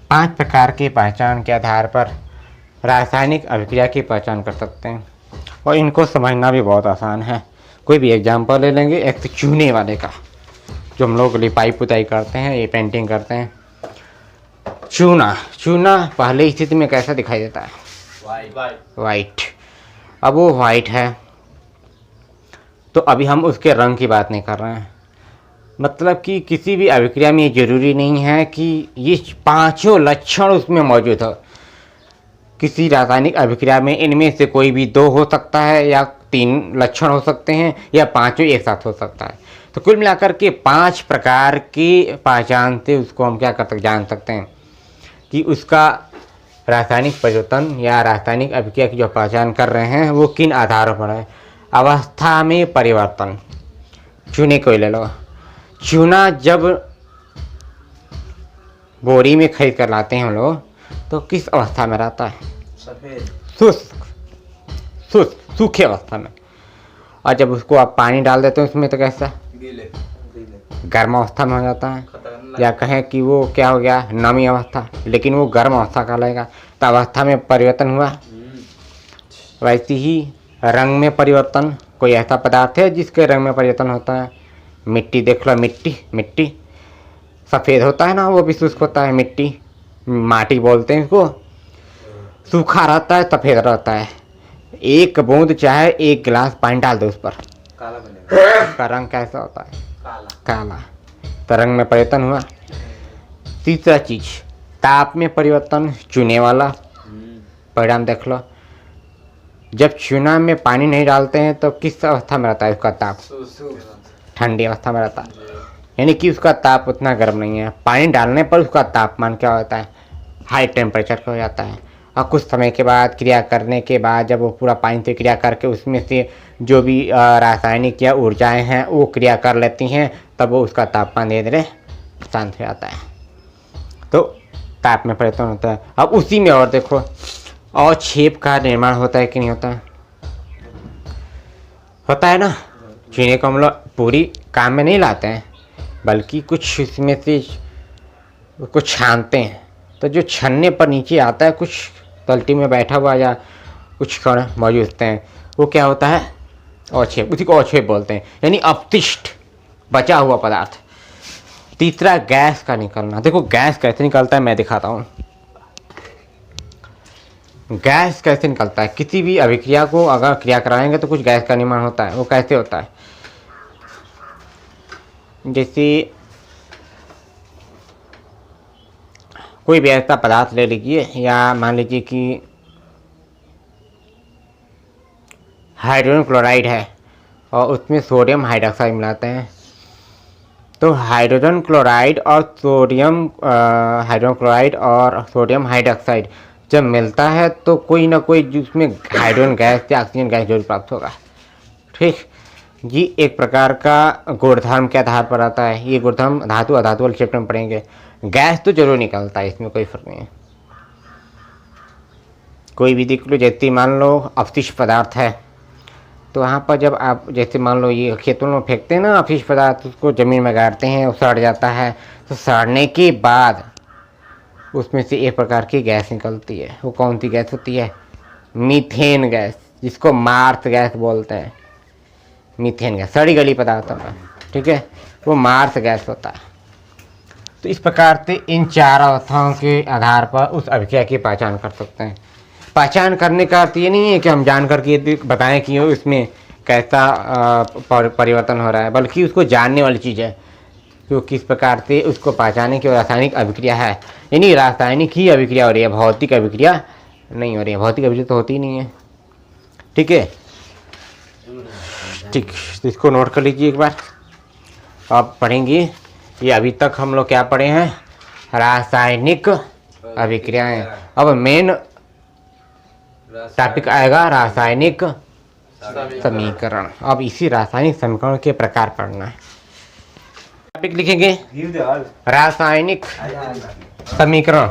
पांच प्रकार की पहचान के आधार पर रासायनिक अभिक्रिया की पहचान कर सकते हैं और इनको समझना भी बहुत आसान है। कोई भी एग्जाम्पल ले लेंगे, एक तो चूने वाले का, जो हम लोग लिपाई पुताई करते हैं, ये पेंटिंग करते हैं। चूना पहले स्थिति में कैसा दिखाई देता है? वाइट। अब वो वाइट है तो अभी हम उसके रंग की बात नहीं कर रहे हैं। मतलब कि किसी भी अभिक्रिया में ये जरूरी नहीं है कि ये पांचों लक्षण उसमें मौजूद हो। किसी रासायनिक अभिक्रिया में इनमें से कोई भी दो हो सकता है, या तीन लक्षण हो सकते हैं, या पांचों एक साथ हो सकता है। तो कुल मिलाकर के 5 प्रकार की पहचान से उसको हम क्या जान सकते हैं कि उसका रासायनिक परिवर्तन या रासायनिक अभिक्रिया की जो पहचान कर रहे हैं वो किन आधारों पर है। अवस्था में परिवर्तन, चूने को ले लो। चूना जब बोरी में खरीद कर लाते हैं हम लोग तो किस अवस्था में रहता है? सफेद, सूखे अवस्था में। और जब उसको आप पानी डाल देते हैं उसमें तो कैसा? गीले, गर्म अवस्था में हो जाता है, या कहें कि वो क्या हो गया, नमी अवस्था, लेकिन वो गर्म अवस्था कहलाएगा। तो अवस्था में परिवर्तन हुआ। वैसे ही रंग में परिवर्तन, कोई ऐसा पदार्थ है जिसके रंग में परिवर्तन होता है? मिट्टी देख लो, मिट्टी सफ़ेद होता है ना, वो भी शुष्क होता है। मिट्टी, माटी बोलते हैं इसको, सूखा रहता है, सफ़ेद रहता है। एक बूंद चाहे एक गिलास पानी डाल दो उस पर, काला बनेगा। उसका रंग कैसा होता है? काला। तो रंग में परिवर्तन हुआ। तीसरा चीज, ताप में परिवर्तन, चूने वाला परिणाम देख लो। जब चूना में पानी नहीं डालते हैं तो किस अवस्था में रहता है उसका ताप? ठंडी अवस्था में रहता है, यानी कि उसका ताप उतना गर्म नहीं है। पानी डालने पर उसका तापमान क्या होता है? हाई टेम्परेचर का हो जाता है। और कुछ समय के बाद, क्रिया करने के बाद, जब वो पूरा पानी से क्रिया करके उसमें से जो भी रासायनिक या ऊर्जाएं हैं वो क्रिया कर लेती हैं, तब वो उसका तापमान धीरे धीरे शांत हो जाता है। तो ताप में परिवर्तन होता है। अब उसी में और देखो, अवक्षेप का निर्माण होता है कि नहीं होता है? होता है ना। चूने को हम लोग पूरी काम में नहीं लाते हैं, बल्कि कुछ इसमें से कुछ छानते हैं। तो जो छन्ने पर नीचे आता है, कुछ तल्टी में बैठा हुआ या कुछ कण मौजूद होते हैं, वो क्या होता है? अवक्षेप। उसी को अवक्षेप बोलते हैं, यानी अपशिष्ट, बचा हुआ पदार्थ। तीसरा, गैस का निकलना। देखो गैस कैसे निकलता है मैं दिखाता हूँ। गैस कैसे निकलता है? किसी भी अभिक्रिया को अगर क्रिया कराएंगे तो कुछ गैस का निर्माण होता है। वो कैसे होता है? जैसे कोई भी ऐसा पदार्थ ले लीजिए, या मान लीजिए कि हाइड्रोजन क्लोराइड है और उसमें सोडियम हाइड्रोक्साइड मिलाते हैं, तो हाइड्रोजन क्लोराइड और सोडियम हाइड्रोक्साइड जब मिलता है तो कोई ना कोई जिसमें हाइड्रोजन गैस या ऑक्सीजन गैस जरूर प्राप्त होगा। ठीक, ये एक प्रकार का गुणधर्म के आधार पर आता है। ये गुणधर्म धातु अधातु वाले चैप्टर में पढ़ेंगे। गैस तो जरूर निकलता है, इसमें कोई फर्क नहीं है। कोई भी देख लो, जैसे मान लो अवशिष्ट पदार्थ है, तो वहाँ पर जब आप जैसे मान लो ये खेतों में फेंकते हैं ना अवशिष्ट पदार्थ, उसको ज़मीन में गाड़ते हैं, वो सड़ जाता है, तो सड़ने के बाद उसमें से एक प्रकार की गैस निकलती है। वो कौन सी गैस होती है? मीथेन गैस, जिसको मार्स गैस बोलते हैं। मीथेन गैस सड़ी गली पदार्थों में, ठीक है, वो मार्स गैस होता है। तो इस प्रकार से इन चार अवस्थाओं के आधार पर उस अभिक्रिया की पहचान कर सकते हैं। पहचान करने का अर्थ ये नहीं है कि हम जान करके बताएं कि इसमें कैसा परिवर्तन हो रहा है, बल्कि उसको जानने वाली चीज़ है कि किस प्रकार से उसको पहचाने की रासायनिक अभिक्रिया है। यानी रासायनिक ही अभिक्रिया हो रही है, भौतिक अभिक्रिया नहीं हो रही है। भौतिक अभिक्रिया तो होती ही नहीं है। ठीक है, ठीक, तो इसको नोट कर लीजिए एक बार। अब पढ़ेंगे ये अभी तक हम लोग क्या पढ़े हैं? रासायनिक अभिक्रियाएं। अब मेन टॉपिक आएगा रासायनिक समीकरण। अब इसी रासायनिक समीकरण के प्रकार पढ़ना है। टॉपिक लिखेंगे रासायनिक समीकरण।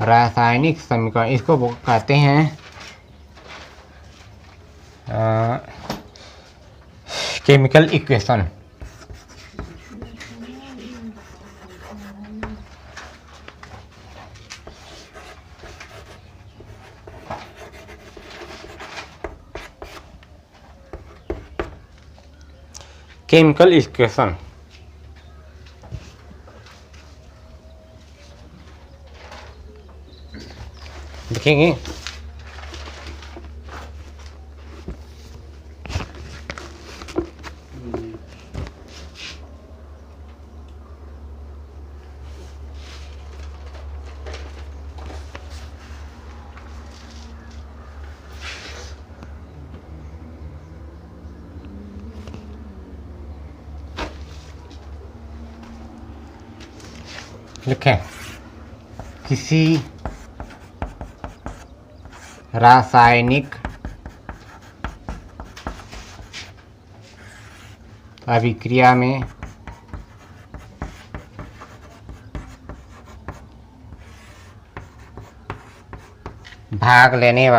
रासायनिक समीकरण इसको कहते हैं केमिकल इक्वेशन। केमिकल इक्वेशन देखेंगे। लिखें, किसी रासायनिक अभिक्रिया में भाग लेने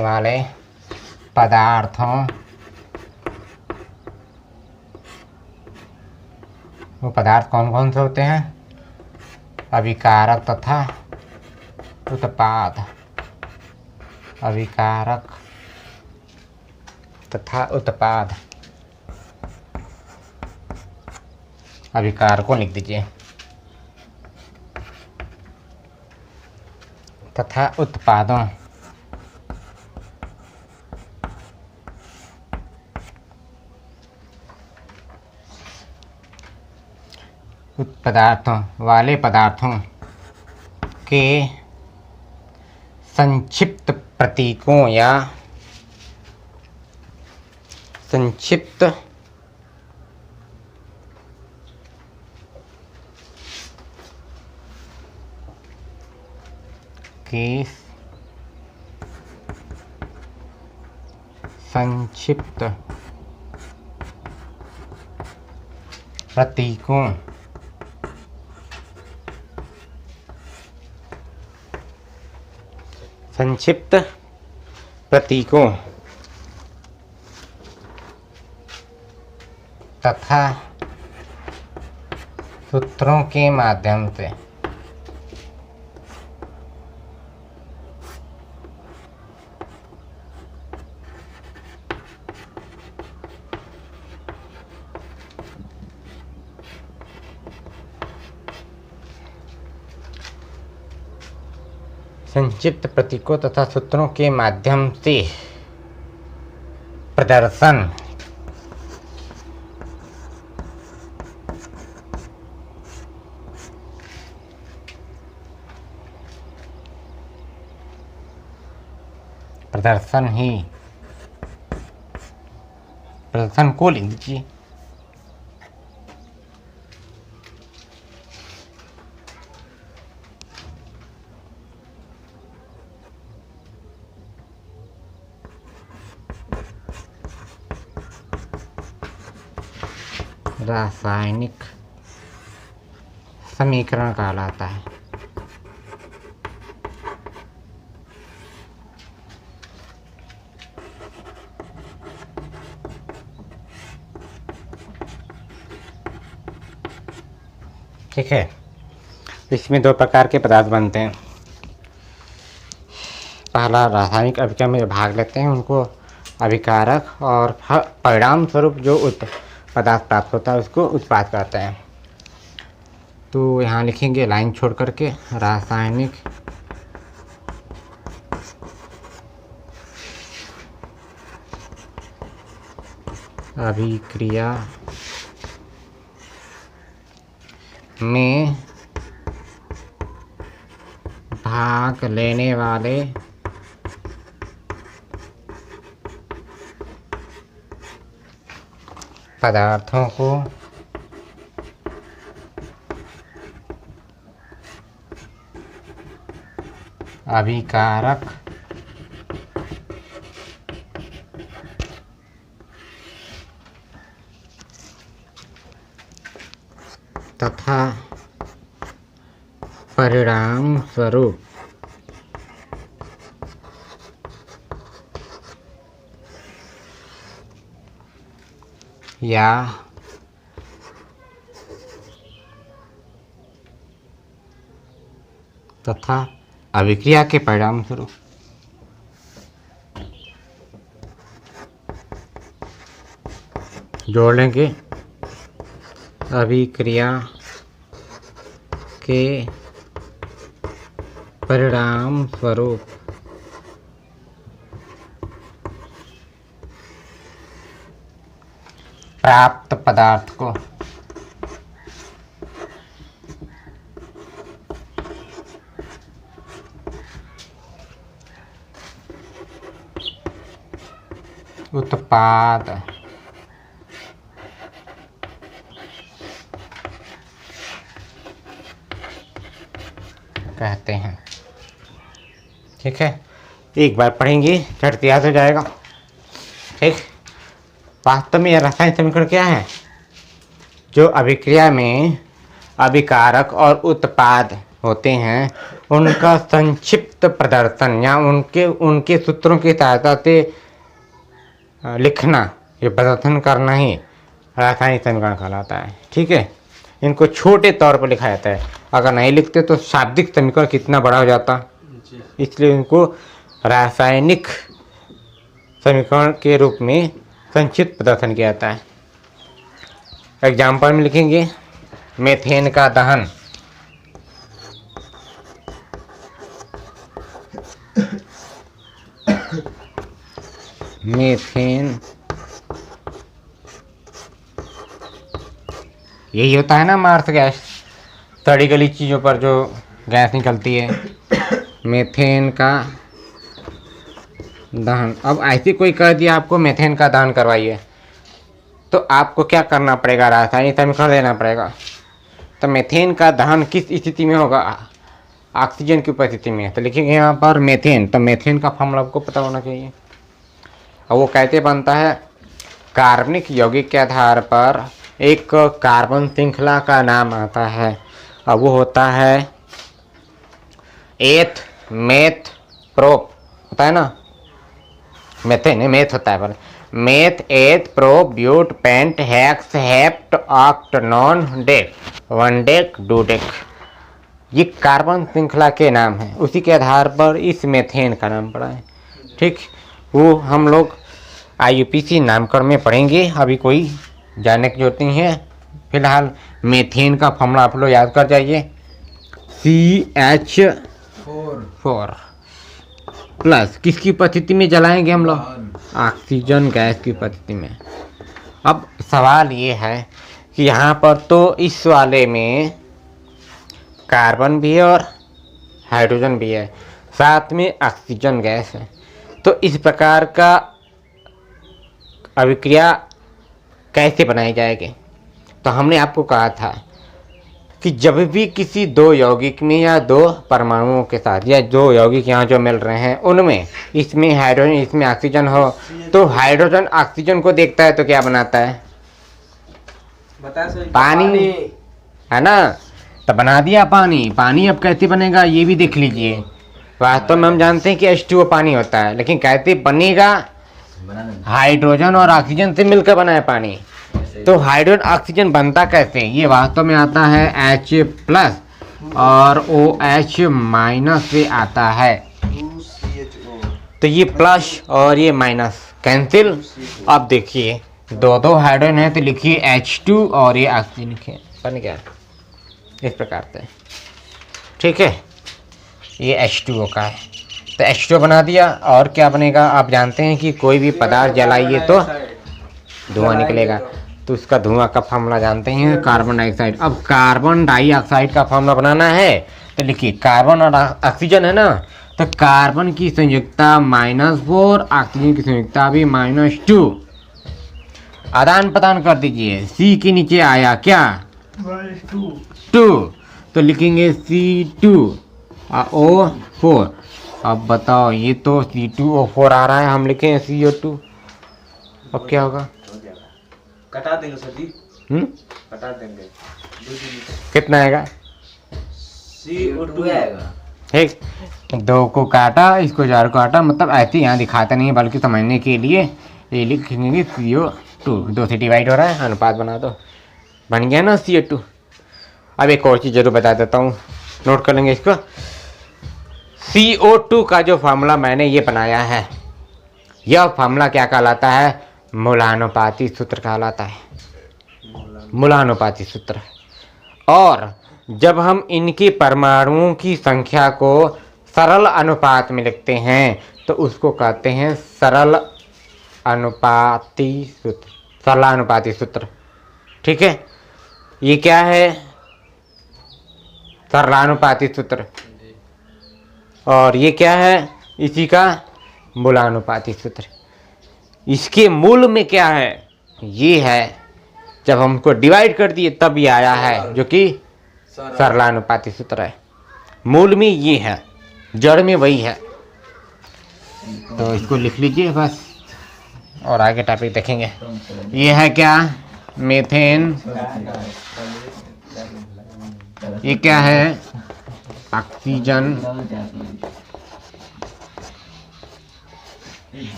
वाले पदार्थों, वो पदार्थ कौन कौन से होते हैं? अभिकारक तथा उत्पाद। अभिकारक तथा उत्पाद। अभिकारकों लिख दीजिए, तथा उत्पादों। पदार्थों के संक्षिप्त प्रतीकों या संक्षिप्त के संक्षिप्त प्रतीकों तथा सूत्रों के माध्यम से संक्षिप्त प्रतीकों तथा सूत्रों के माध्यम से प्रदर्शन प्रदर्शन को लिख दीजिए। रासायनिक समीकरण कहलाता है। ठीक है, इसमें दो प्रकार के पदार्थ बनते हैं। पहला रासायनिक अभिक्रिया में भाग लेते हैं उनको अभिकारक, और परिणाम स्वरूप जो पदार्थ प्राप्त होता है उसको उत्पाद कहते हैं। तो यहाँ लिखेंगे लाइन छोड़ करके, रासायनिक अभिक्रिया में भाग लेने वाले पदार्थों को अभिकारक तथा परिणाम स्वरूप या तथा अभिक्रिया के परिणाम स्वरूप जोड़ लेंगे अभिक्रिया के परिणाम स्वरूप प्राप्त पदार्थ को उत्पाद कहते हैं। ठीक है, एक बार पढ़ेंगे झट याद हो जाएगा। ठीक, वास्तव में यह रासायनिक समीकरण क्या है? जो अभिक्रिया में अभिकारक और उत्पाद होते हैं उनका संक्षिप्त प्रदर्शन या उनके सूत्रों की सहायता से लिखना, ये प्रदर्शन करना ही रासायनिक समीकरण कहलाता है। ठीक है, इनको छोटे तौर पर लिखा जाता है। अगर नहीं लिखते तो शाब्दिक समीकरण कितना बड़ा हो जाता, इसलिए इनको रासायनिक समीकरण के रूप में संक्षिप्त प्रदर्शन किया जाता है। एग्जाम्पल में लिखेंगे मेथेन का दहन। मेथेन यही होता है ना, मार्स गैस, सड़ी गली चीज़ों पर जो गैस निकलती है, मेथेन का दहन। अब ऐसे कोई कह दिया आपको मेथेन का दहन करवाइए, तो आपको क्या करना पड़ेगा? रासायनिक समीकरण देना पड़ेगा। तो मेथेन का दहन किस स्थिति में होगा? ऑक्सीजन की उपस्थिति में। तो लिखेंगे यहाँ पर मेथेन, तो मेथेन का फॉर्मूला आपको पता होना चाहिए। और वो कैसे बनता है? कार्बनिक यौगिक के आधार पर एक कार्बन श्रृंखला का नाम आता है, और वो होता है एथ मेथ प्रोप, होता है ना, मेथेन मेथ होता है, पर meth, eth, pro, but, pent, hex, hept, oct, non, dec, undec, dodec. ये कार्बन श्रृंखला के नाम हैं। उसी के आधार पर इस मेथेन का नाम पड़ा है। ठीक, वो हम लोग IUPAC नामकरण में पढ़ेंगे, अभी कोई जानने की जरूरत नहीं है। फिलहाल मेथेन का फॉर्मूला आप लोग याद कर जाइए, CH4 प्लस किसकी उपस्थिति में जलाएंगे हम लोग? ऑक्सीजन गैस की उपस्थिति में। अब सवाल ये है कि यहाँ पर तो इस वाले में कार्बन भी है और हाइड्रोजन भी है, साथ में ऑक्सीजन गैस है। तो इस प्रकार का अभिक्रिया कैसे बनाई जाएगी? तो हमने आपको कहा था कि जब भी किसी दो यौगिक में या दो परमाणुओं के साथ या दो यौगिक यहाँ जो मिल रहे हैं उनमें इसमें हाइड्रोजन इसमें ऑक्सीजन हो, तो हाइड्रोजन ऑक्सीजन को देखता है तो क्या बनाता है? पानी, है ना? तो बना दिया पानी। पानी अब कैसे बनेगा ये भी देख लीजिए। वास्तव में हम जानते हैं कि H2O पानी होता है, लेकिन कैसे बनेगा? हाइड्रोजन और ऑक्सीजन से मिलकर बना है पानी। तो हाइड्रोजन ऑक्सीजन बनता कैसे? ये वास्तव में आता है H+ और OH- से आता है। तो ये प्लस और ये माइनस कैंसिल। अब देखिए दो हाइड्रोजन है तो लिखिए H2 और ये ऑक्सीजन लिखिए, बन गया इस प्रकार से। ठीक है, ये H2O का है तो H2O बना दिया। और क्या बनेगा? आप जानते हैं कि कोई भी पदार्थ जलाइए तो धुआं निकलेगा, तो उसका धुआं का फॉर्मूला जानते हैं, कार्बन डाइऑक्साइड। अब कार्बन डाइऑक्साइड का फॉर्मूला बनाना है तो लिखिए कार्बन और ऑक्सीजन है ना, तो कार्बन की संयुक्ता -4, ऑक्सीजन की संयुक्ता भी -2। आदान प्रदान कर दीजिए। C के नीचे आया क्या? 2, तो लिखेंगे C2O4। अब बताओ, ये तो C2O4 आ रहा है, हम लिखें CO2। अब क्या होगा? कटा देंगे सर जी, कटा देंगे। कितना आएगा? CO2 आएगा। ठीक, 2 को काटा, इसको 4 को काटा, मतलब ऐसे यहाँ दिखाता नहीं है, बल्कि समझने के लिए ये लिखेंगे CO2। 2 से डिवाइड हो रहा है, अनुपात बना दो, बन गया ना CO2। अब एक और चीज़ जरूर बता देता हूँ, नोट कर लेंगे इसको। CO2 का जो फार्मूला मैंने ये बनाया है, यह फार्मूला क्या कहलाता है? मूलानुपाती सूत्र कहलाता है, मूलानुपाती सूत्र। और जब हम इनके परमाणुओं की संख्या को सरल अनुपात में लिखते हैं तो उसको कहते हैं सरल अनुपाती सूत्र, सरलानुपाती सूत्र। ठीक है, ये क्या है? सरलानुपाती सूत्र। और ये क्या है? इसी का मूलानुपाती सूत्र। इसके मूल में क्या है? ये है, जब हमको डिवाइड कर दिए तब ये आया है, जो कि सरलानुपाती सूत्र है। मूल में ये है, जड़ में वही है। तो इसको लिख लीजिए बस, और आगे टॉपिक देखेंगे। ये है क्या? मीथेन। ये क्या है? ऑक्सीजन।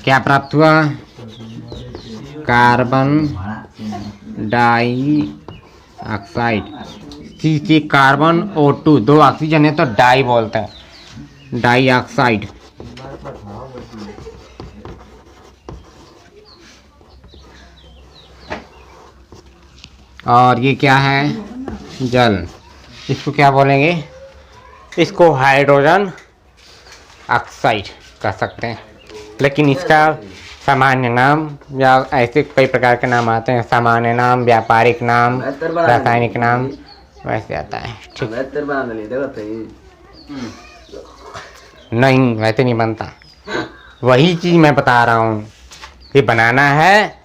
क्या प्राप्त हुआ? Carbon dioxide. C carbon O2, 2 oxygen है तो डाई बोलते हैं, डाइऑक्साइड। और ये क्या है? जल। इसको क्या बोलेंगे? इसको हाइड्रोजन ऑक्साइड कह सकते हैं, लेकिन इसका सामान्य नाम या ऐसे कई प्रकार के नाम आते हैं, सामान्य नाम, व्यापारिक नाम, रासायनिक नाम, वैसे आता है। ठीक, नहीं वैसे नहीं बनता। वही चीज़ मैं बता रहा हूँ कि बनाना है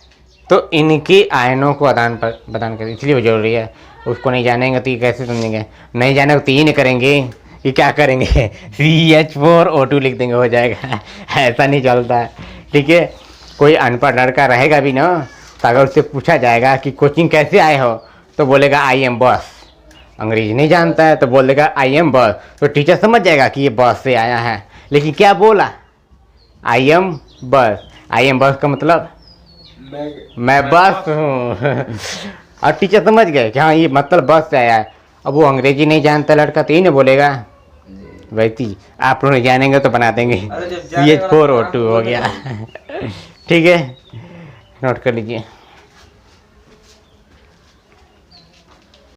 तो इनके आयनों को आदान प्रदान करें, इसलिए वो जरूरी है। उसको नहीं जानेंगे तो ये कैसे समझेंगे? नहीं जाने तो ये नहीं करेंगे कि क्या करेंगे? CH4O2 लिख देंगे, हो जाएगा। ऐसा नहीं चलता है। ठीक है, कोई अनपढ़ लड़का रहेगा भी ना, तो अगर उससे पूछा जाएगा कि कोचिंग कैसे आए हो, तो बोलेगा I am बस। अंग्रेजी नहीं जानता है तो बोलेगा I am बस, तो टीचर समझ जाएगा कि ये बस से आया है। लेकिन क्या बोला? I am बस। आई एम बस का मतलब मैं बस हूँ। और टीचर समझ गए कि हाँ ये मतलब बस से आया है। अब वो अंग्रेजी नहीं जानता लड़का तो यही ना बोलेगा जी। वैसी आप लोग जानेंगे तो बना देंगे। अरे जब ये जानेगा 4 तो और 2 हो बोल गया। देगा। ठीक है, नोट कर लीजिए।